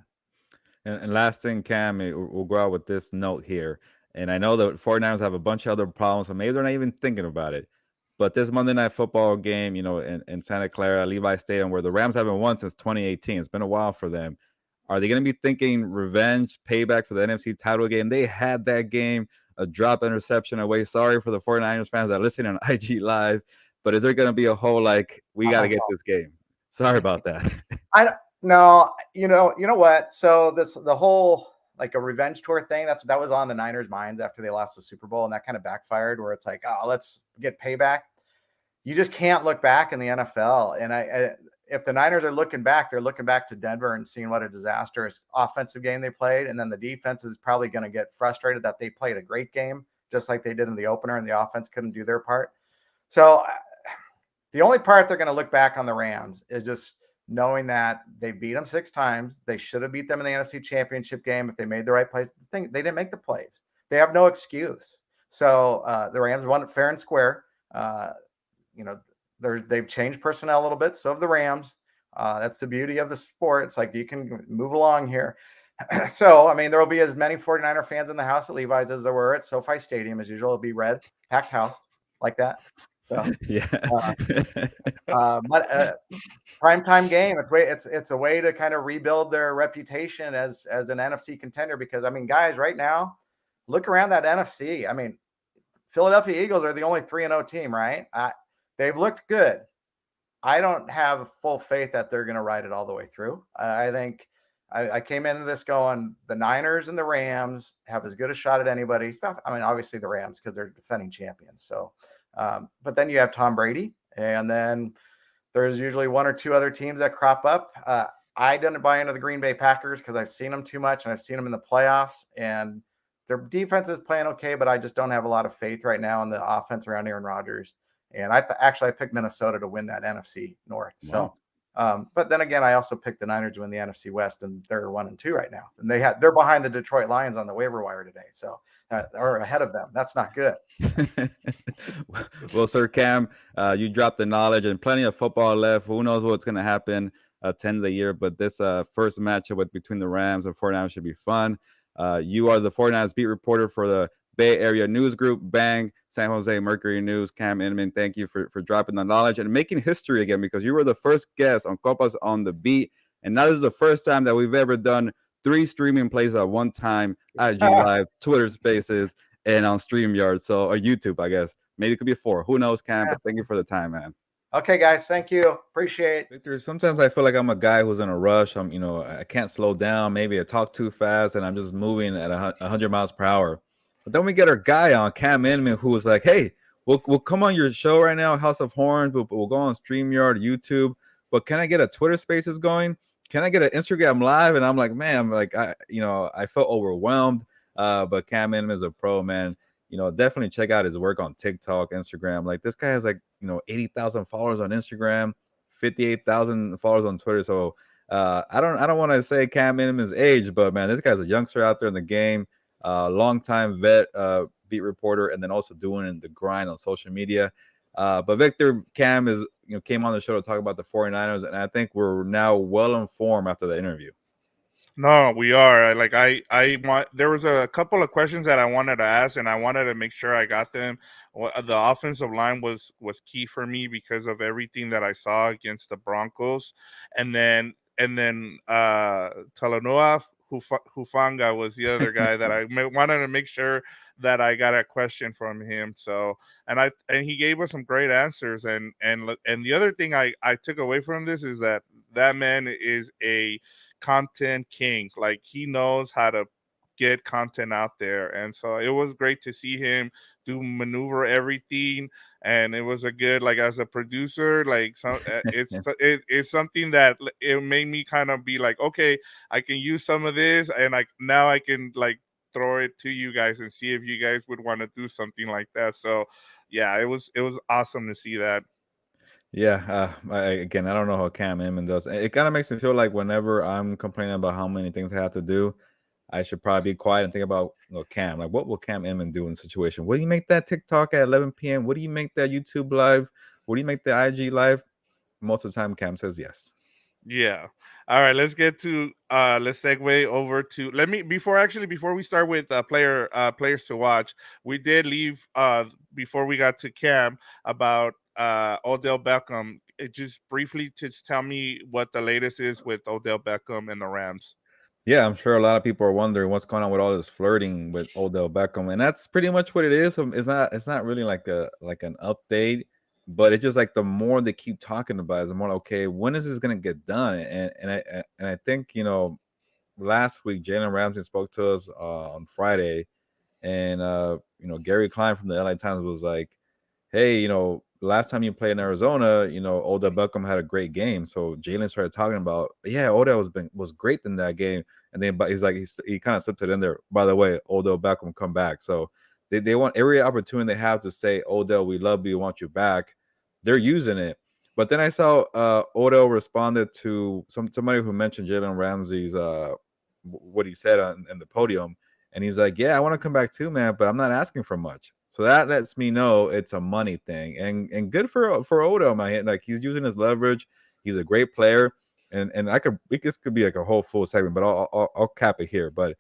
And last thing, Cam, we'll go out with this note here. And I know the 49ers have a bunch of other problems, so maybe they're not even thinking about it. But this Monday Night Football game, in Santa Clara, Levi Stadium, where the Rams haven't won since 2018, it's been a while for them. Are they going to be thinking revenge, payback for the NFC title game? They had that game, a drop interception away. Sorry for the 49ers fans that are listening on IG Live, but is there going to be a whole, we got to get this game? Sorry about that. No, you know what? So the whole a revenge tour thing, that was on the Niners' minds after they lost the Super Bowl, and that kind of backfired where it's like, oh, let's get payback. You just can't look back in the NFL. And if the Niners are looking back, they're looking back to Denver and seeing what a disastrous offensive game they played. And then the defense is probably going to get frustrated that they played a great game, just like they did in the opener, and the offense couldn't do their part. So the only part they're going to look back on the Rams is just knowing that they beat them 6 times. They should have beat them in the NFC Championship game if they made the right plays. They didn't make the plays. They have no excuse. So the Rams won it fair and square. They've changed personnel a little bit. So have the Rams. That's the beauty of the sport. It's like you can move along here. So, I mean, there will be as many 49er fans in the house at Levi's as there were at SoFi Stadium as usual. It'll be red, packed house like that. So, yeah. But primetime game. It's a way to kind of rebuild their reputation as an NFC contender because, I mean, guys, right now, look around that NFC. I mean, Philadelphia Eagles are the only 3-0 team, right? They've looked good. I don't have full faith that they're going to ride it all the way through. I think I came into this going the Niners and the Rams have as good a shot at anybody. I mean, obviously the Rams because they're defending champions. So, but then you have Tom Brady, and then there's usually one or two other teams that crop up. I didn't buy into the Green Bay Packers because I've seen them too much, and I've seen them in the playoffs, and their defense is playing okay, but I just don't have a lot of faith right now in the offense around Aaron Rodgers. And I picked Minnesota to win that NFC North. Wow. So, but then again, I also picked the Niners to win the NFC West, and they're 1-2 right now. And they're behind the Detroit Lions on the waiver wire today, so or ahead of them. That's not good. Well, Sir Cam, you dropped the knowledge and plenty of football left. Who knows what's going to happen at the end of the year? But this first matchup between the Rams and 49ers should be fun. You are the 49ers beat reporter for the Bay Area News Group, Bang, San Jose Mercury News. Cam Inman, thank you for dropping the knowledge and making history again because you were the first guest on Compas on the Beat. And now this is the first time that we've ever done 3 streaming plays at one time, IG Live, Twitter Spaces, and on StreamYard. So, or YouTube, I guess. Maybe it could be 4. Who knows, Cam? But thank you for the time, man. Okay, guys. Thank you. Appreciate it. Victor, sometimes I feel like I'm a guy who's in a rush. I can't slow down. Maybe I talk too fast and I'm just moving at 100 miles per hour. But then we get our guy on, Cam Inman, who was like, hey, we'll come on your show right now, House of Horns. We'll go on StreamYard, YouTube. But can I get a Twitter Spaces going? Can I get an Instagram Live? And I'm like, man, I felt overwhelmed. But Cam Inman is a pro, man. Definitely check out his work on TikTok, Instagram. Like this guy has 80,000 followers on Instagram, 58,000 followers on Twitter. So I don't want to say Cam Inman's age, but man, this guy's a youngster out there in the game, longtime vet, beat reporter, and then also doing the grind on social media. But Victor, Cam came on the show to talk about the 49ers, and I think we're now well informed after the interview. No, we are. There was a couple of questions that I wanted to ask, and I wanted to make sure I got them. The offensive line was key for me because of everything that I saw against the Broncos, and then Talanoa Hufanga was the other guy that I wanted to make sure that I got a question from him. So, and he gave us some great answers. And the other thing I took away from this is that man is a content king. Like he knows how to get content out there, and so it was great to see him maneuver everything. And it was a good, as a producer, it's something that it made me kind of be like, okay, I can use some of this, and now I can throw it to you guys and see if you guys would want to do something like that. So yeah, it was awesome to see that. Yeah, I don't know how Cam Inman does. It kind of makes me feel like whenever I'm complaining about how many things I have to do, I should probably be quiet and think about Cam. Like, what will Cam Inman do in the situation? What do you make that TikTok at 11 p.m.? What do you make that YouTube live? What do you make the IG live? Most of the time, Cam says yes. Yeah. All right. Let's get to let's segue over to before we start with players to watch. We did leave before we got to Cam about Odell Beckham. Just briefly to tell me what the latest is with Odell Beckham and the Rams. Yeah, I'm sure a lot of people are wondering what's going on with all this flirting with Odell Beckham, and that's pretty much what it is. It's not really like an update, but it's just like the more they keep talking about it, the more okay, when is this gonna get done? And I think last week JalenRamsey spoke to us on Friday, and Gary Klein from the LA Times was like, hey, last time you played in Arizona, Odell Beckham had a great game. So Jalen started talking about, yeah, Odell was great in that game. And then, but he's like, he kind of slipped it in there. By the way, Odell Beckham come back. So they want every opportunity they have to say, Odell, we love you, want you back. They're using it. But then I saw Odell responded to somebody who mentioned JalenRamsey's what he said in the podium. And he's like, yeah, I want to come back too, man, but I'm not asking for much. So that lets me know it's a money thing, and good for Odell, man. Like he's using his leverage. He's a great player, and this could be like a whole full segment, but I'll cap it here. But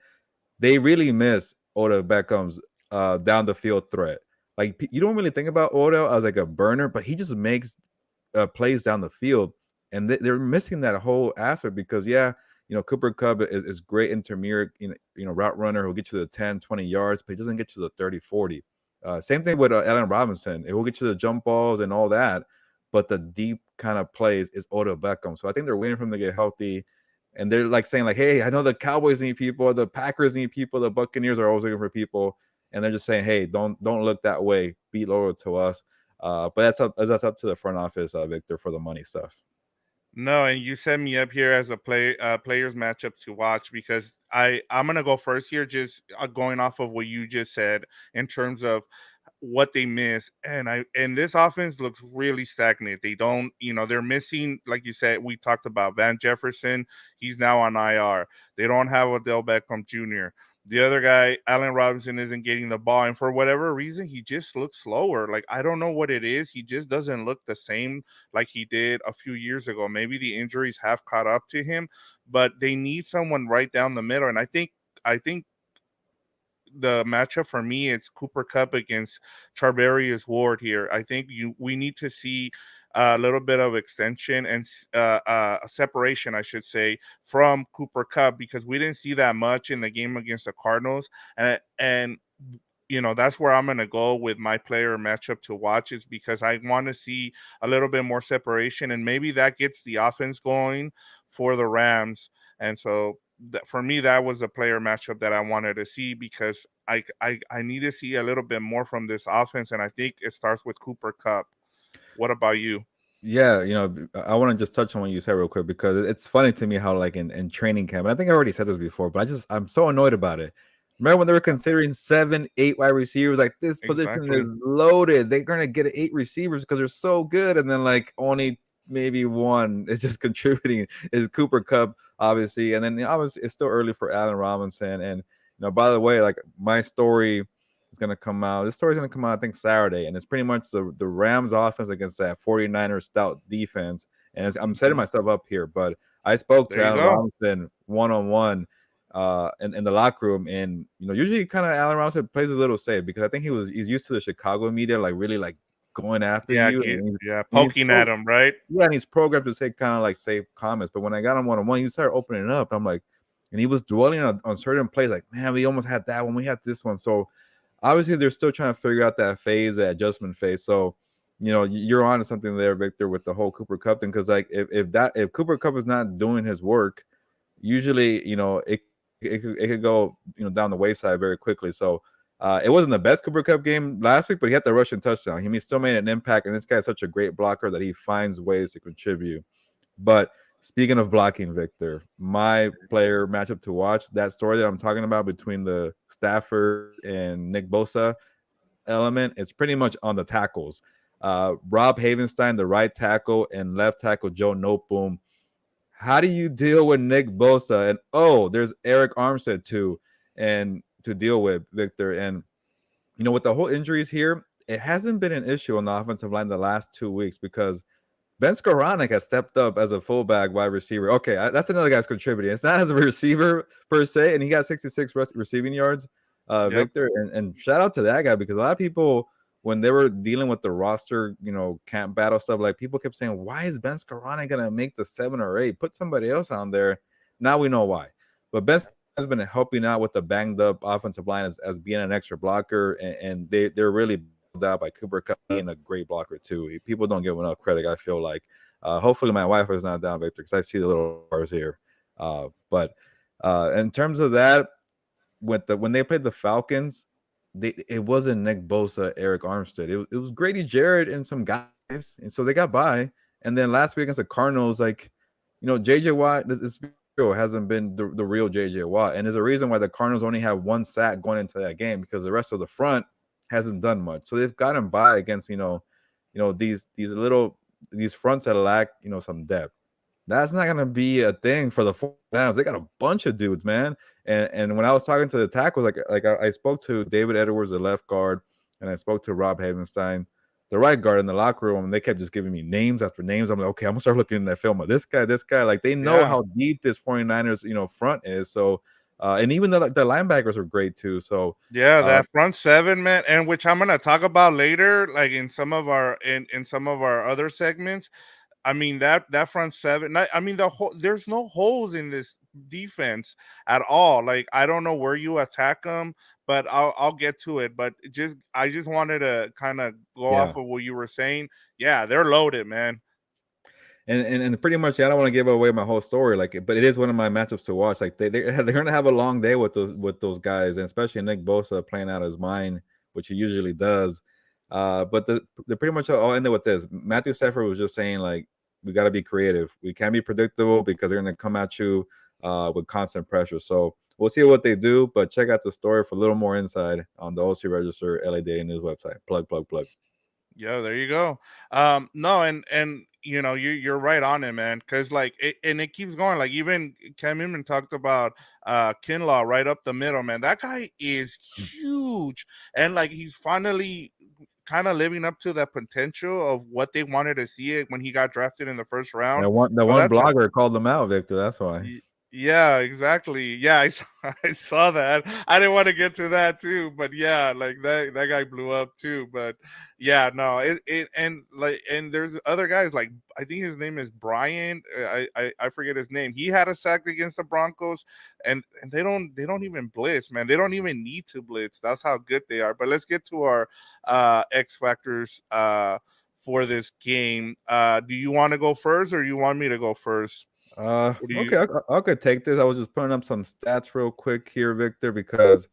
they really miss Odell Beckham's down the field threat. Like you don't really think about Odell as like a burner, but he just makes plays down the field, and they're missing that whole aspect because CooperKupp is great intermediate, route runner who'll get you the 10, 20 yards, but he doesn't get you the 30, 40. Same thing with Allen Robinson. It will get you the jump balls and all that, but the deep kind of plays is Odell Beckham. So I think they're waiting for him to get healthy. And they're like saying, like, hey, I know the Cowboys need people, the Packers need people, the Buccaneers are always looking for people. And they're just saying, hey, don't look that way. Be loyal to us. But that's up to the front office, Victor, for the money stuff. No, and you set me up here as a players matchup to watch because I'm gonna go first here, just going off of what you just said in terms of what they miss, and this offense looks really stagnant. They don't, they're missing, like you said, we talked about Van Jefferson. He's now on IR. They don't have Odell Beckham Jr. The other guy, Allen Robinson, isn't getting the ball, and for whatever reason, he just looks slower. Like I don't know what it is. He just doesn't look the same like he did a few years ago. Maybe the injuries have caught up to him, but they need someone right down the middle. And I think the matchup for me, it's CooperKupp against Charvarius Ward here. I think we need to see a little bit of extension and separation, I should say, from CooperKupp because we didn't see that much in the game against the Cardinals. And that's where I'm going to go with my player matchup to watch is because I want to see a little bit more separation, and maybe that gets the offense going for the Rams. And so for me, that was a player matchup that I wanted to see because I need to see a little bit more from this offense, and I think it starts with CooperKupp. What about you? Yeah, I want to just touch on what you said real quick because it's funny to me how like in training camp, and I think I already said this before, but I'm so annoyed about it. Remember when they were considering 7, 8 wide receivers? Like this position is loaded. They're gonna get 8 receivers because they're so good, and then like only maybe one is just contributing is CooperKupp, obviously, and then obviously it's still early for Allen Robinson. And by the way, like my story is gonna come out. This story is gonna come out, I think, Saturday, and it's pretty much the Rams offense against that 49ers stout defense. And I'm setting myself up here, but I spoke to Allen Robinson one-on-one in the locker room, and usually kind of Allen Robinson plays a little safe because I think he's used to the Chicago media like really like going after you, poking at him, right? Yeah, and he's programmed to say kind of like safe comments. But when I got him one-on-one, he started opening it up. I'm like, and he was dwelling on certain plays, like, man, we almost had that one, we had this one. So obviously they're still trying to figure out that adjustment phase. So you're on to something there, Victor, with the whole CooperKupp thing, because like if CooperKupp is not doing his work, usually it could go down the wayside very quickly. So it wasn't the best CooperKupp game last week, but he had the rushing touchdown. He still made an impact, and this guy's such a great blocker that he finds ways to contribute. But speaking of blocking, Victor, my player matchup to watch, that story that I'm talking about between the Stafford and NickBosa element, it's pretty much on the tackles. Rob Havenstein, the right tackle, and left tackle Joe Noteboom. How do you deal with NickBosa? And there's Eric Armstead too, and to deal with, Victor. And with the whole injuries here, it hasn't been an issue on the offensive line the last 2 weeks because Ben Skoranek has stepped up as a fullback wide receiver. Okay, that's another guy's contributing. It's not as a receiver per se, and he got 66 receiving yards, Victor. And shout out to that guy because a lot of people, when they were dealing with the roster, camp battle stuff, like people kept saying, why is Ben Skoranek going to make the 7 or 8? Put somebody else on there. Now we know why. But Ben has been helping out with the banged up offensive line as being an extra blocker, and they're really out by CooperKupp being a great blocker too. People don't give enough credit, I feel like. Hopefully my wife is not down, Victor, because I see the little bars here. But in terms of that, when they played the Falcons, it wasn't NickBosa, Eric Armstead. It was Grady Jarrett and some guys, and so they got by. And then last week against the Cardinals, like JJ Watt, this hasn't been the real JJ Watt, and there's a reason why the Cardinals only have 1 sack going into that game because the rest of the front hasn't done much. So they've gotten by against these fronts that lack some depth. That's not gonna be a thing for the 49ers. They got a bunch of dudes, man. And when I was talking to the tackles, like I spoke to David Edwards, the left guard, and I spoke to Rob Havenstein, the right guard in the locker room, and they kept just giving me names after names. I'm like, okay, I'm gonna start looking in that film of this guy. Like they know how deep this 49ers, front is. So, and even the linebackers are great too. So yeah, that front seven, man, and which I'm gonna talk about later, like in some of our other segments. I mean that front seven. I mean there's no holes in this defense at all. Like I don't know where you attack them, but I'll get to it. But I just wanted to kind of go off of what you were saying. Yeah, they're loaded, man. And pretty much, I don't want to give away my whole story, but it is one of my matchups to watch. Like they're gonna have a long day with those guys, and especially NickBosa playing out his mind, which he usually does. But the pretty much all ended with this. MatthewStafford was just saying, like, we got to be creative. We can't be predictable because they're gonna come at you with constant pressure. So we'll see what they do, but check out the story for a little more insight on the OC Register LA Daily News website. Plug. Yeah, there you go. No, and you're right on it, man. Because it keeps going. Like even Cam Newton talked about Kinlaw right up the middle, man. That guy is huge, and like he's finally kind of living up to that potential of what they wanted to see it when he got drafted in the first round. The one blogger called them out, Victor. That's why. Yeah, exactly. Yeah, I saw that. I didn't want to get to that too, but yeah, like that guy blew up too. But yeah, no, and there's other guys like I think his name is Brian. I forget his name. He had a sack against the Broncos, and they don't even blitz, man. They don't even need to blitz. That's how good they are. But let's get to our X factors for this game. Do you want to go first, or you want me to go first? Okay, I could take this. I was just putting up some stats real quick here, Victor, because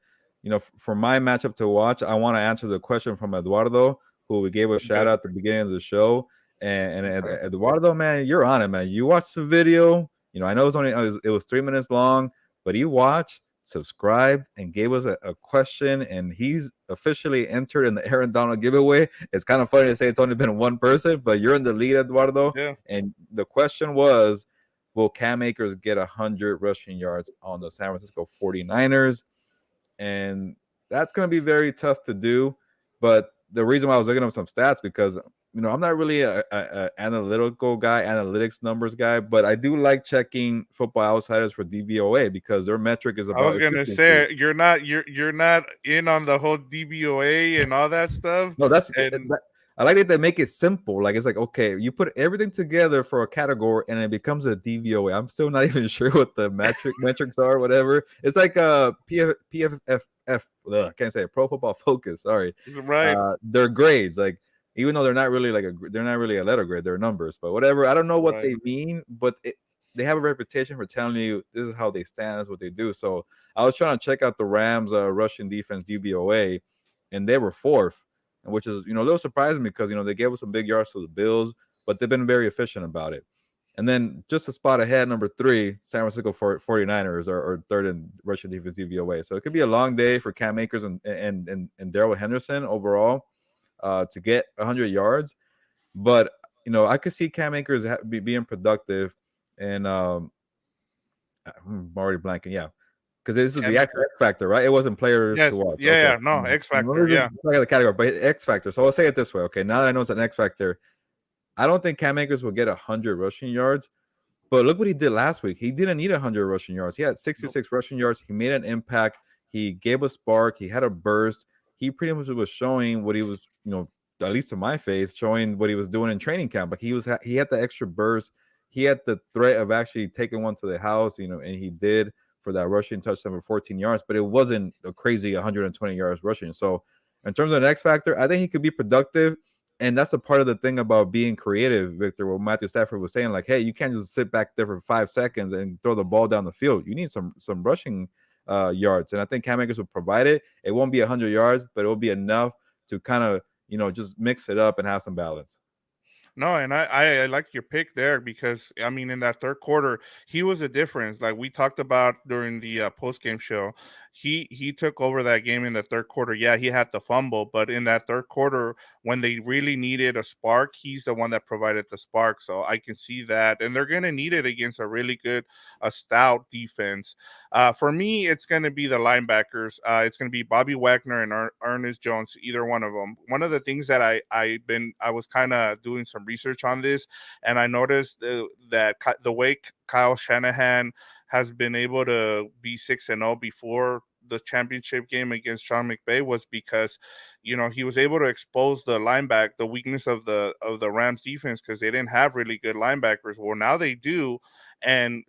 for my matchup to watch, I want to answer the question from Eduardo, who we gave a shout out at the beginning of the show. And Eduardo, man, you're on it, man. You watched the video. I know it was 3 minutes long, but he watched, subscribed, and gave us a question, and he's officially entered in the AaronDonald giveaway. It's kind of funny to say it's only been one person, but you're in the lead, Eduardo. Yeah. And the question was, will Cam Akers get 100 rushing yards on the San Francisco 49ers? And that's going to be very tough to do. But the reason why I was looking up some stats, because, I'm not really a analytical guy, analytics numbers guy, but I do like checking Football Outsiders for DVOA because their metric is about. I was going to say, you're not in on the whole DVOA and all that stuff. No, I like that they make it simple. Like, it's like, okay, you put everything together for a category and it becomes a DVOA. I'm still not even sure what the metrics are, whatever. It's like PFF, I can't say it, Pro Football Focus. Sorry. Right. Their grades, like, even though they're not really a letter grade, they're numbers, but whatever. I don't know what they mean, but they have a reputation for telling you this is how they stand, is what they do. So I was trying to check out the Rams rushing defense DVOA, and they were fourth, which is, a little surprising because, they gave us some big yards to the Bills, but they've been very efficient about it. And then just a spot ahead, number 3, San Francisco 49ers are third in rushing defense DVOA. So it could be a long day for Cam Akers and Darrell Henderson overall to get 100 yards. But, I could see Cam Akers being productive. And I'm already blanking. Yeah. Because this is the X Factor, right? It wasn't players to watch. Yeah, okay. No, X Factor, yeah. The category, but X Factor. So I'll say it this way. Okay, now that I know it's an X Factor, I don't think Cam Akers will get 100 rushing yards. But look what he did last week. He didn't need 100 rushing yards. He had 66 rushing yards. He made an impact. He gave a spark. He had a burst. He pretty much was showing what he was, at least to my face, showing what he was doing in training camp. Like he had the extra burst. He had the threat of actually taking one to the house, and he did for that rushing touchdown for 14 yards, but it wasn't a crazy 120 yards rushing. So in terms of the X Factor, I think he could be productive. And that's a part of the thing about being creative, Victor, what MatthewStafford was saying, like, hey, you can't just sit back there for 5 seconds and throw the ball down the field. You need some rushing yards. And I think Cam Akers will provide it. It won't be 100 yards, but it will be enough to kind of, just mix it up and have some balance. No, and I like your pick there because, I mean, in that third quarter, he was a difference. Like we talked about during the post-game show, he took over that game in the third quarter. Yeah, he had the fumble, but in that third quarter, when they really needed a spark, he's the one that provided the spark. So I can see that, and they're gonna need it against a really good, a stout defense. For me, it's gonna be the linebackers. It's gonna be Bobby Wagner and Ernest Jones, either one of them. One of the things that I was kind of doing some research on this, and I noticed that the way Kyle Shanahan has been able to be 6-0 before the championship game against Sean McVay was because, he was able to expose the weakness of the Rams defense, because they didn't have really good linebackers. Well, now they do, and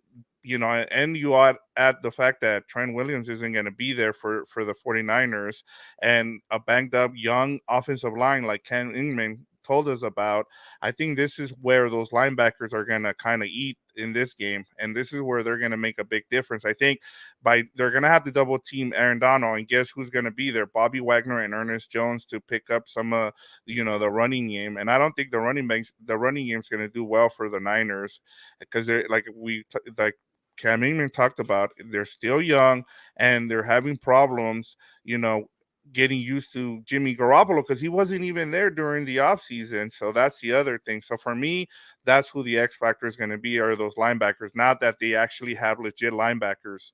and you add the fact that Trent Williams isn't going to be there for the 49ers, and a banged up young offensive line like Ken Ingman told us about. I think this is where those linebackers are going to kind of eat in this game, and this is where they're going to make a big difference. I think they're going to have to double team AaronDonald, and guess who's going to be there? Bobby Wagner and Ernest Jones to pick up some the running game. And I don't think the running game is going to do well for the Niners, because they're like Cam Newton talked about, they're still young and they're having problems, getting used to Jimmy Garoppolo, because he wasn't even there during the offseason. So that's the other thing. So for me, that's who the X factor is going to be, are those linebackers, not that they actually have legit linebackers.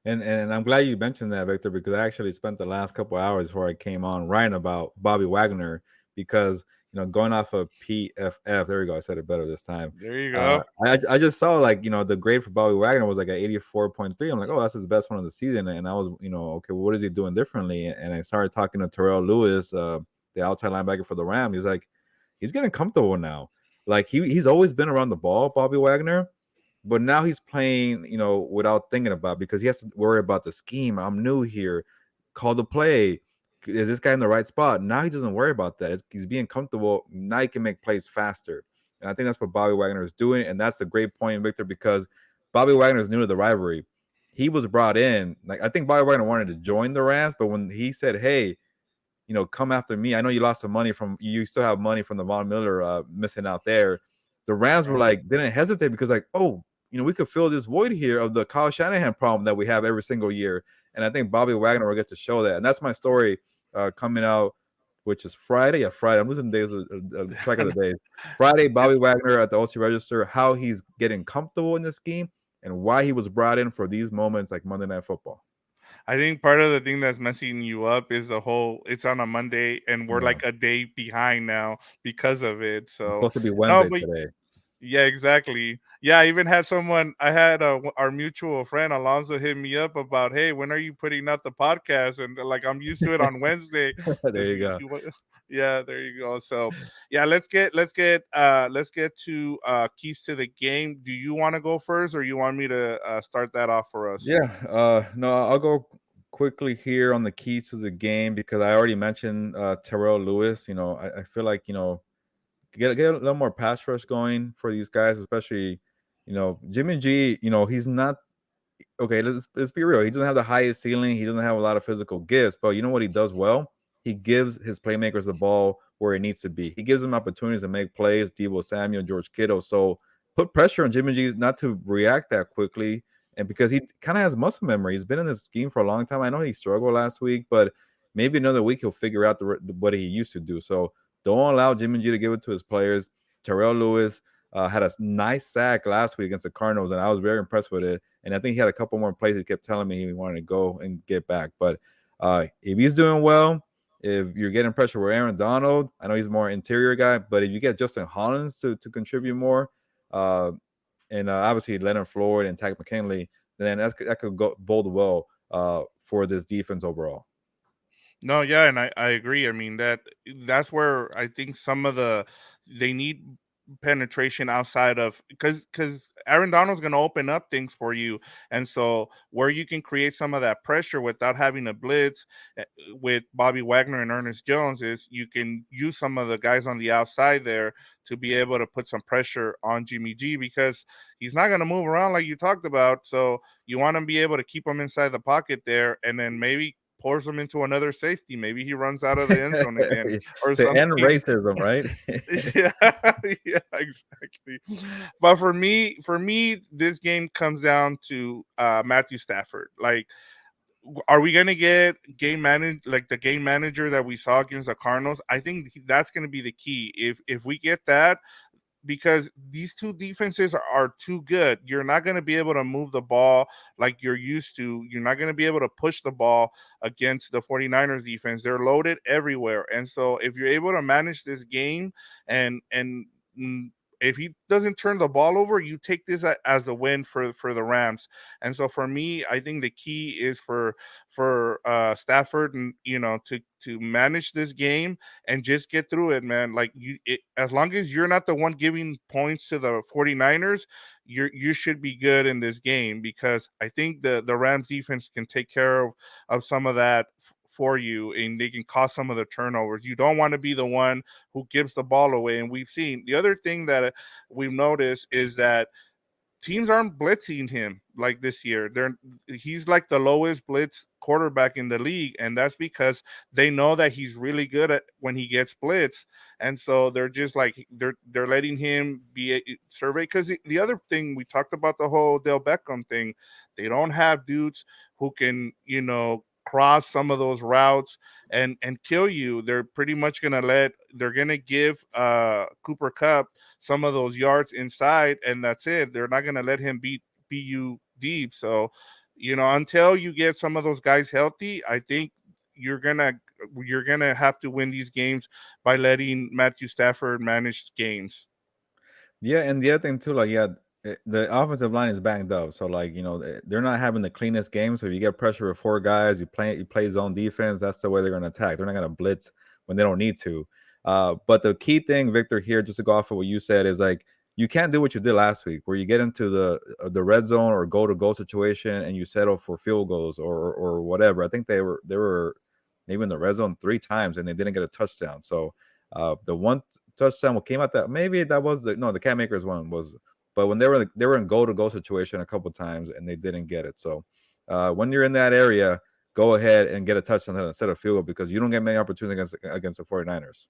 And I'm glad you mentioned that, Victor, because I actually spent the last couple of hours before I came on writing about Bobby Wagner, because going off of PFF, there you go, I said it better this time. There you go. I just saw the grade for Bobby Wagner was like at 84.3. I'm like, oh, that's his best one of the season, and I was okay, well, what is he doing differently? And I started talking to Terrell Lewis, the outside linebacker for the Rams. He's like, he's getting comfortable now. Like he's always been around the ball, Bobby Wagner. But now he's playing, without thinking about it, because he has to worry about the scheme. I'm new here. Call the play. Is this guy in the right spot? Now he doesn't worry about that. He's being comfortable. Now he can make plays faster. And I think that's what Bobby Wagner is doing. And that's a great point, Victor, because Bobby Wagner is new to the rivalry. He was brought in. Like, I think Bobby Wagner wanted to join the Rams, but when he said, hey, come after me. I know you lost some money you still have money from the Von Miller missing out there. The Rams were didn't hesitate, because we could fill this void here of the Kyle Shanahan problem that we have every single year. And I think Bobby Wagner will get to show that. And that's my story coming out, which is Friday. Yeah, Friday. I'm losing days, track of the days. Friday, Bobby Wagner at the OC Register, how he's getting comfortable in this scheme and why he was brought in for these moments like Monday Night Football. I think part of the thing that's messing you up is it's on a Monday, and we're like a day behind now because of it. So it's supposed to be Wednesday today. Yeah, exactly. Yeah, I even had our mutual friend Alonzo hit me up about, hey, when are you putting out the podcast? And like, I'm used to it on Wednesday. There you go. Yeah, there you go. So yeah, let's get to keys to the game. Do you want to go first, or you want me to start that off for us? Yeah, no, I'll go quickly here on the keys to the game, because I already mentioned Terrell Lewis. I feel like get a little more pass rush going for these guys, especially Jimmy G. He's not okay. Let's be real. He doesn't have the highest ceiling. He doesn't have a lot of physical gifts, but you know what he does well? He gives his playmakers the ball where it needs to be. He gives them opportunities to make plays. DeeboSamuel, George Kittle. So put pressure on Jimmy G not to react that quickly, and because he kind of has muscle memory. He's been in this scheme for a long time. I know he struggled last week, but maybe another week he'll figure out what he used to do. So don't allow Jimmy G to give it to his players. Terrell Lewis had a nice sack last week against the Cardinals, and I was very impressed with it. And I think he had a couple more plays he kept telling me he wanted to go and get back. But if he's doing well, if you're getting pressure with AaronDonald, I know he's more interior guy, but if you get Justin Hollins to contribute more, and obviously Leonard Floyd and Takk McKinley, then that could go bode well for this defense overall. No, yeah, and I agree. I mean, that's where I think they need penetration outside of, because AaronDonald's going to open up things for you, and so where you can create some of that pressure without having a blitz with Bobby Wagner and Ernest Jones is you can use some of the guys on the outside there to be able to put some pressure on Jimmy G, because he's not going to move around like you talked about. So you want to be able to keep him inside the pocket there, and then maybe pours him into another safety. Maybe he runs out of the end zone again, or to end racism, right? yeah, exactly. But for me, this game comes down to Matthew Stafford. Like, are we gonna get the game manager that we saw against the Cardinals? I think that's gonna be the key. If we get that, because these two defenses are too good. You're not going to be able to move the ball like you're used to. You're not going to be able to push the ball against the 49ers defense. They're loaded everywhere. And so if you're able to manage this game and if he doesn't turn the ball over, you take this as a win for the Rams. And so for me, I think the key is for Stafford and to manage this game and just get through it, man. Like as long as you're not the one giving points to the 49ers, you should be good in this game, because I think the Rams defense can take care of some of that for you, and they can cause some of the turnovers. You don't want to be the one who gives the ball away. And we've seen the other thing that we've noticed is that teams aren't blitzing him like this year. He's like the lowest blitz quarterback in the league, and that's because they know that he's really good at when he gets blitzed, and so they're just like they're letting him be surveyed. Because the other thing we talked about, the whole Odell Beckham thing, they don't have dudes who can cross some of those routes and kill you. They're pretty much they're gonna give CooperKupp some of those yards inside, and that's it. They're not gonna let him beat you deep. So until you get some of those guys healthy, I think you're gonna have to win these games by letting Matthew Stafford manage games. Yeah, and the other thing too, like the offensive line is banged up, so they're not having the cleanest game. So if you get pressure with four guys, you play zone defense. That's the way they're going to attack. They're not going to blitz when they don't need to. But the key thing, Victor, here, just to go off of what you said, is like you can't do what you did last week, where you get into the red zone or goal-to-goal situation and you settle for field goals or whatever. I think they were maybe in the red zone 3 times and they didn't get a touchdown. So the one touchdown came out that maybe that was the Cam Akers one was, but when they were in goal-to-goal situation a couple times and they didn't get it. So when you're in that area, go ahead and get a touchdown instead of field goal, because you don't get many opportunities against the 49ers.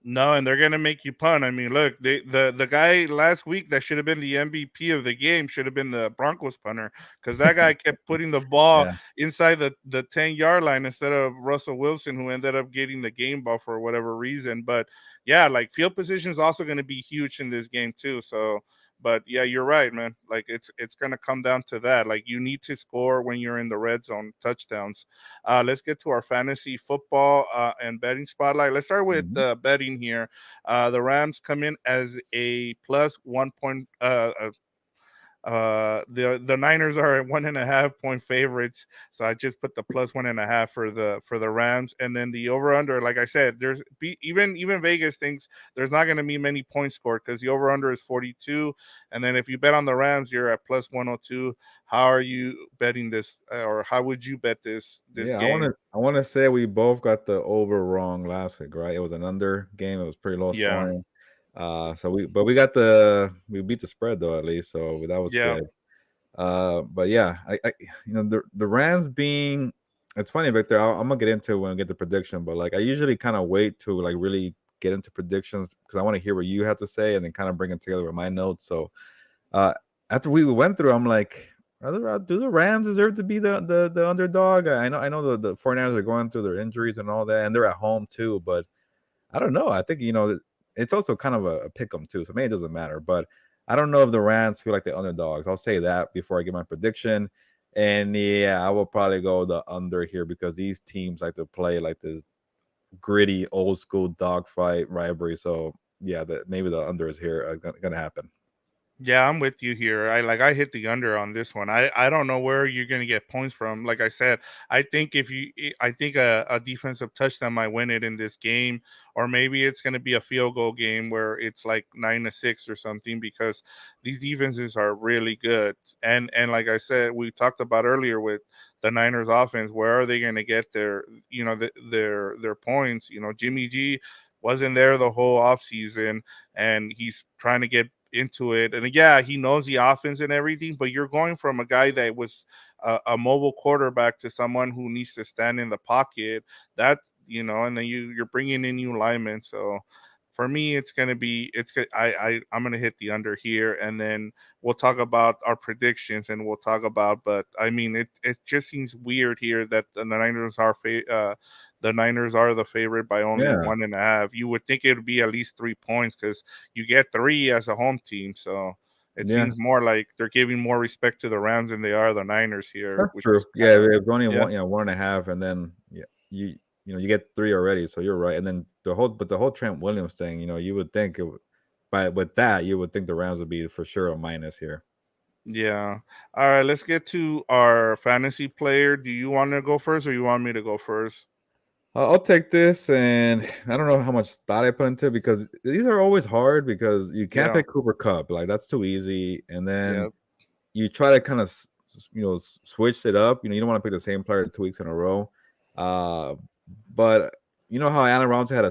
No, and they're gonna make you punt. I mean, look, the guy last week that should have been the MVP of the game should have been the Broncos punter, because that guy kept putting the ball inside the 10-yard line instead of Russell Wilson, who ended up getting the game ball for whatever reason. But yeah, like field position is also going to be huge in this game too. So, but yeah, you're right, man. Like it's going to come down to that. Like you need to score when you're in the red zone, touchdowns. Let's get to our fantasy football and betting spotlight. Let's start with betting here. The Rams come in as a plus 1 point. The Niners are at 1.5 point favorites, so I just put the plus 1.5 for the Rams. And then the over under, like I said, there's even Vegas thinks there's not going to be many points scored, because the over under is 42. And then if you bet on the Rams, you're at plus 102. How are you betting this, or how would you bet this game? I want to say we both got the over wrong last week, right? It was an under game. It was pretty low scoring. So we beat the spread though, at least, so that was good. But yeah, I the Rams being, it's funny, Victor. I'm gonna get into it when I get the prediction, but like I usually kind of wait to like really get into predictions because I want to hear what you have to say and then kind of bring it together with my notes. So after we went through, I'm like, do the Rams deserve to be the underdog? I know the 49ers are going through their injuries and all that, and they're at home too, but I don't know. I think it's also kind of a pick 'em too, so maybe it doesn't matter. But I don't know if the Rams feel like the underdogs. I'll say that before I give my prediction. And yeah, I will probably go the under here because these teams like to play like this gritty, old school dogfight rivalry. So yeah, maybe the under is here gonna happen. Yeah, I'm with you here. I hit the under on this one. I don't know where you're going to get points from. Like I said, I think I think a defensive touchdown might win it in this game, or maybe it's going to be a field goal game where it's like 9-6 or something, because these defenses are really good. And like I said, we talked about earlier with the Niners offense, where are they going to get their points? Jimmy G wasn't there the whole offseason, and he's trying to get into it. And yeah, he knows the offense and everything, but you're going from a guy that was a mobile quarterback to someone who needs to stand in the pocket. And then you're bringing in new linemen. So for me, it's gonna be I'm gonna hit the under here, and then we'll talk about our predictions, and we'll talk about. But I mean, it just seems weird here that the Niners are the favorite by only Yeah. 1.5. You would think it would be at least 3 points because you get 3 as a home team. So it Yeah. seems more like they're giving more respect to the Rams than they are the Niners here, That's which true. is Yeah, kind of it's only yeah. 1.5, and then you get 3 already, so you're right. And then the whole Trent Williams thing, you would think with that, you would think the Rams would be for sure a minus here. Yeah. All right, let's get to our fantasy player. Do you want to go first or you want me to go first? I'll take this, and I don't know how much thought I put into it because these are always hard because you can't Yeah. pick CooperKupp, like that's too easy, and then Yeah. you try to kind of switch it up. You don't want to pick the same player 2 weeks in a row. But you know how Allen Robinson had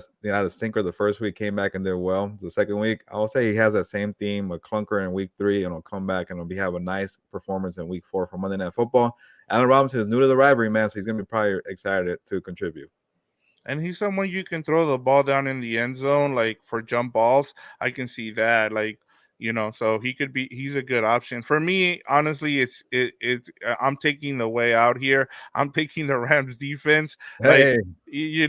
a stinker the first week, came back and did well the second week. I will say he has that same theme, a clunker in week 3, and he'll come back and he'll have a nice performance in week 4 for Monday Night Football. Allen Robinson is new to the rivalry, man, so he's gonna be probably excited to contribute. And he's someone you can throw the ball down in the end zone, like for jump balls. I can see that, so he's a good option for me. Honestly, I'm taking the way out here. I'm taking the Rams defense. Like, Hey,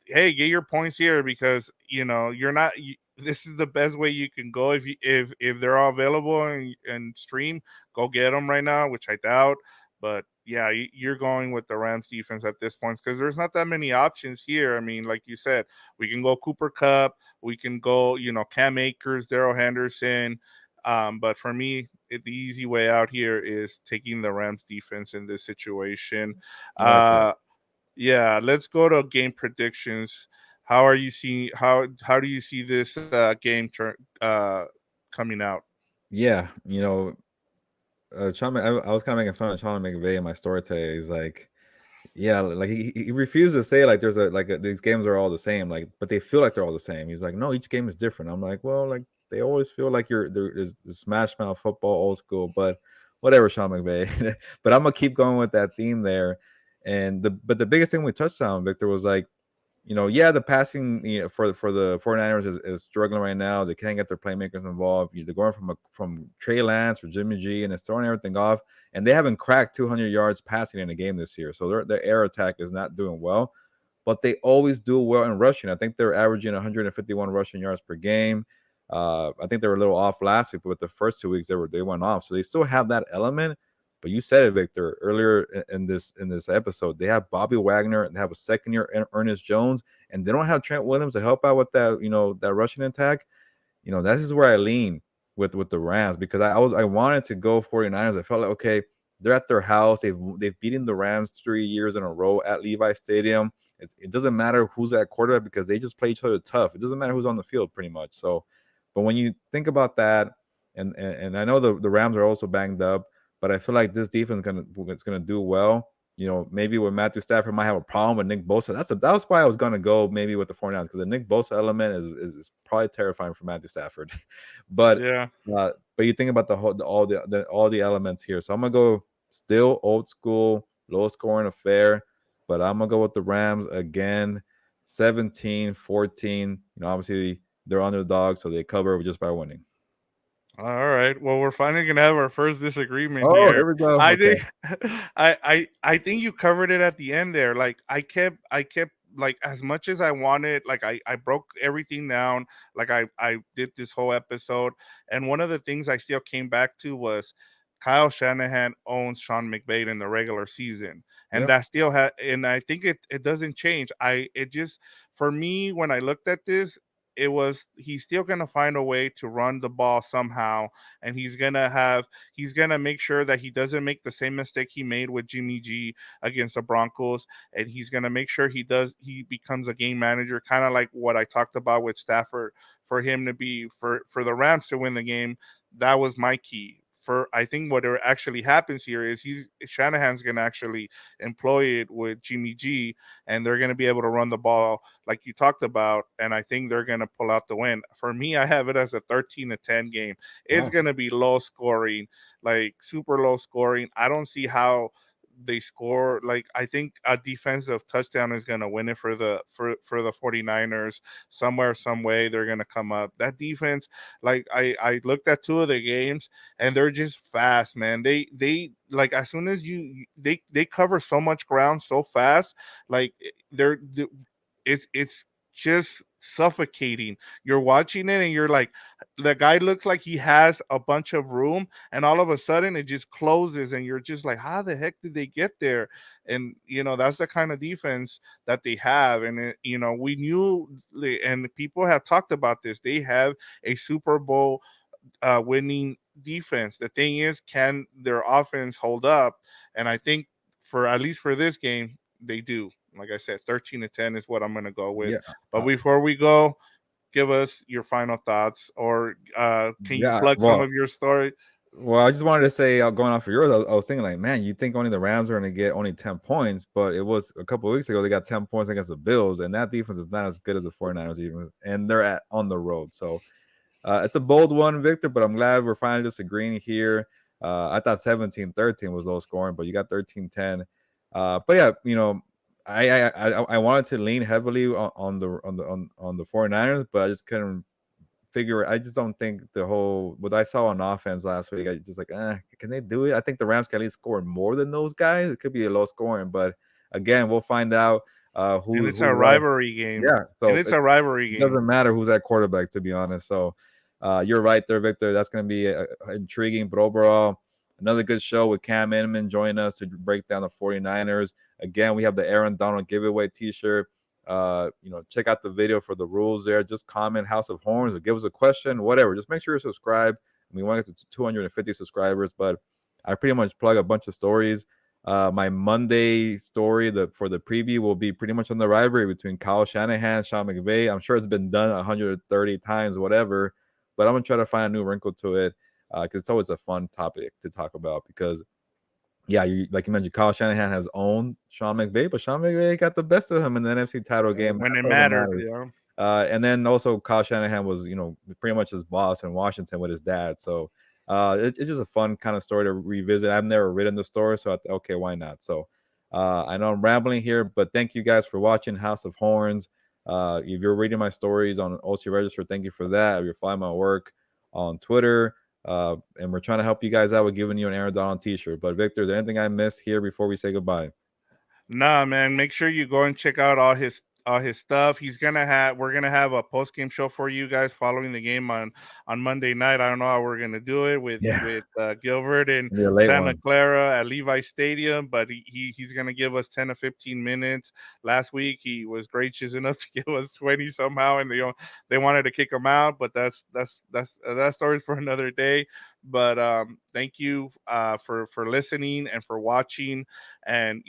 hey, get your points here because you're not. This is the best way you can go if they're all available and stream. Go get them right now, which I doubt. But yeah, you're going with the Rams defense at this point because there's not that many options here. I mean, like you said, we can go CooperKupp, we can go, Cam Akers, Darrell Henderson. But for me, the easy way out here is taking the Rams defense in this situation. I like that. Yeah, let's go to game predictions. How are you seeing how do you see this game coming out? Yeah, I was kind of making fun of Sean McVay in my story today. He's like, yeah, like he refused to say like these games are all the same, like, but they feel like they're all the same. He's like, no, each game is different. I'm like, well, like they always feel like there is smash mouth football, old school, but whatever, Sean McVay. But I'm gonna keep going with that theme there. And the biggest thing we touched on, Victor, was like, the passing, for the 49ers is struggling right now. They can't get their playmakers involved. They're going from Trey Lance or Jimmy G, and it's throwing everything off. And they haven't cracked 200 yards passing in a game this year, so their air attack is not doing well. But they always do well in rushing. I think they're averaging 151 rushing yards per game. I think they were a little off last week, but with the first 2 weeks they went off. So they still have that element. But you said it, Victor, earlier in this episode. They have Bobby Wagner and they have a second-year Ernest Jones, and they don't have Trent Williams to help out with that, that rushing attack. That is where I lean with the Rams because I wanted to go 49ers. I felt like, okay, they're at their house. They've beaten the Rams 3 years in a row at Levi Stadium. It doesn't matter who's at quarterback because they just play each other tough. It doesn't matter who's on the field pretty much. So, but when you think about that, and I know the Rams are also banged up, but I feel like this defense is gonna do well. Maybe with MatthewStafford might have a problem with NickBosa. That was why I was gonna go maybe with the 49ers because the NickBosa element is probably terrifying for MatthewStafford. but Yeah. but you think about all the elements here. So I'm gonna go still old school, low scoring affair, but I'm gonna go with the Rams again, 17-14. Obviously they're underdogs, so they cover just by winning. All right. Well, we're finally gonna have our first disagreement Oh, here. here we go. I Okay. think, I think you covered it at the end there. Like I kept like as much as I wanted. Like I broke everything down. Like I did this whole episode, and one of the things I still came back to was Kyle Shanahan owns Sean McVay in the regular season, and Yep. that still and I think it doesn't change. It just for me when I looked at this he's still going to find a way to run the ball somehow, and he's going to make sure that he doesn't make the same mistake he made with Jimmy G against the Broncos, and he's going to make sure he becomes a game manager, kind of like what I talked about with Stafford. For him to be for the Rams to win the game, that was my key. I think what actually happens here is Shanahan's going to actually employ it with Jimmy G, and they're going to be able to run the ball like you talked about, and I think they're going to pull out the win. For me, I have it as a 13-10 game. It's Wow. going to be low scoring, like super low scoring. I don't see how they score. Like, I think a defensive touchdown is going to win it for the 49ers. Somewhere, some way, they're going to come up. That defense, like, I looked at 2 of the games, and they're just fast, man. They like, as soon as they cover so much ground so fast, like, it's just suffocating. You're watching it and you're like, the guy looks like he has a bunch of room, and all of a sudden it just closes, and you're just like, how the heck did they get there? And that's the kind of defense that they have. And we knew, and people have talked about this, they have a Super Bowl winning defense. The thing is, can their offense hold up? And I think, for at least for this game, they do. Like I said, 13-10 is what I'm going to go with. Yeah. But before we go, give us your final thoughts, or can you plug some of your story? Well, I just wanted to say, going off of yours, I was thinking, like, man, you think only the Rams are going to get only 10 points, but it was a couple of weeks ago they got 10 points against the Bills, and that defense is not as good as the 49ers even, and they're on the road. So it's a bold one, Victor, but I'm glad we're finally disagreeing here. I thought 17-13 was low scoring, but you got 13-10. But yeah, I wanted to lean heavily on the 49ers, but I just couldn't figure. I just don't think what I saw on offense last week, I just like, can they do it? I think the Rams can at least score more than those guys. It could be a low scoring, but again, we'll find out who. And it's a rivalry game. Yeah, so and it's a rivalry game. It doesn't matter who's at quarterback, to be honest. So you're right there, Victor. That's going to be intriguing. But overall, another good show with Cam Inman joining us to break down the 49ers. Again, we have the AaronDonald giveaway T-shirt. Check out the video for the rules there. Just comment House of Horns or give us a question, whatever. Just make sure you're subscribed. We want to get to 250 subscribers, but I pretty much plug a bunch of stories. My Monday story for the preview will be pretty much on the rivalry between Kyle Shanahan, Sean McVay. I'm sure it's been done 130 times, whatever, but I'm gonna try to find a new wrinkle to it because it's always a fun topic to talk about. Because like you mentioned, Kyle Shanahan has owned Sean McVay, but Sean McVay got the best of him in the NFC title game when it mattered. Yeah. And then also Kyle Shanahan was, pretty much his boss in Washington with his dad. So it's just a fun kind of story to revisit. I've never written the story, so I thought, okay, why not? So I know I'm rambling here, but thank you guys for watching House of Horns. If you're reading my stories on OC Register, thank you for that. If you're following my work on Twitter, and we're trying to help you guys out with giving you an AaronDonald t-shirt. But Victor, is there anything I missed here before we say goodbye? Nah, man, make sure you go and check out all his stuff. We're gonna have a post-game show for you guys following the game on Monday night. I don't know how we're gonna do it with Gilbert and Santa Clara at Levi Stadium, but he's gonna give us 10 to 15 minutes. Last week he was gracious enough to give us 20 somehow, and they wanted to kick him out, but that's that story's for another day. But thank you for listening and for watching, and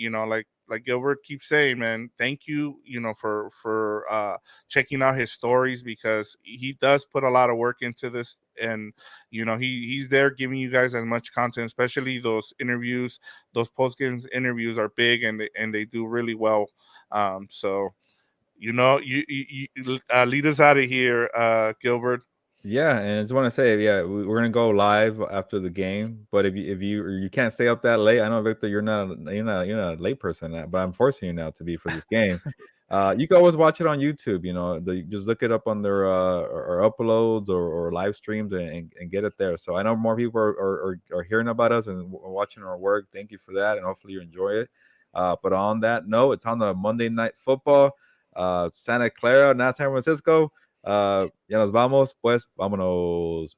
like Gilbert keeps saying, man, thank you, for checking out his stories, because he does put a lot of work into this, and he's there giving you guys as much content, especially those interviews. Those post-game interviews are big, and they do really well. So you lead us out of here, Gilbert. Yeah, and I just want to say, we're gonna go live after the game. But if you can't stay up that late, I know, Victor, you're not a late person, but I'm forcing you now to be for this game. You can always watch it on YouTube. Just look it up on their or uploads or live streams and get it there. So I know more people are hearing about us and watching our work. Thank you for that, and hopefully you enjoy it. But on that note, it's on the Monday Night Football. Santa Clara, not San Francisco. Ya nos vamos, pues vámonos.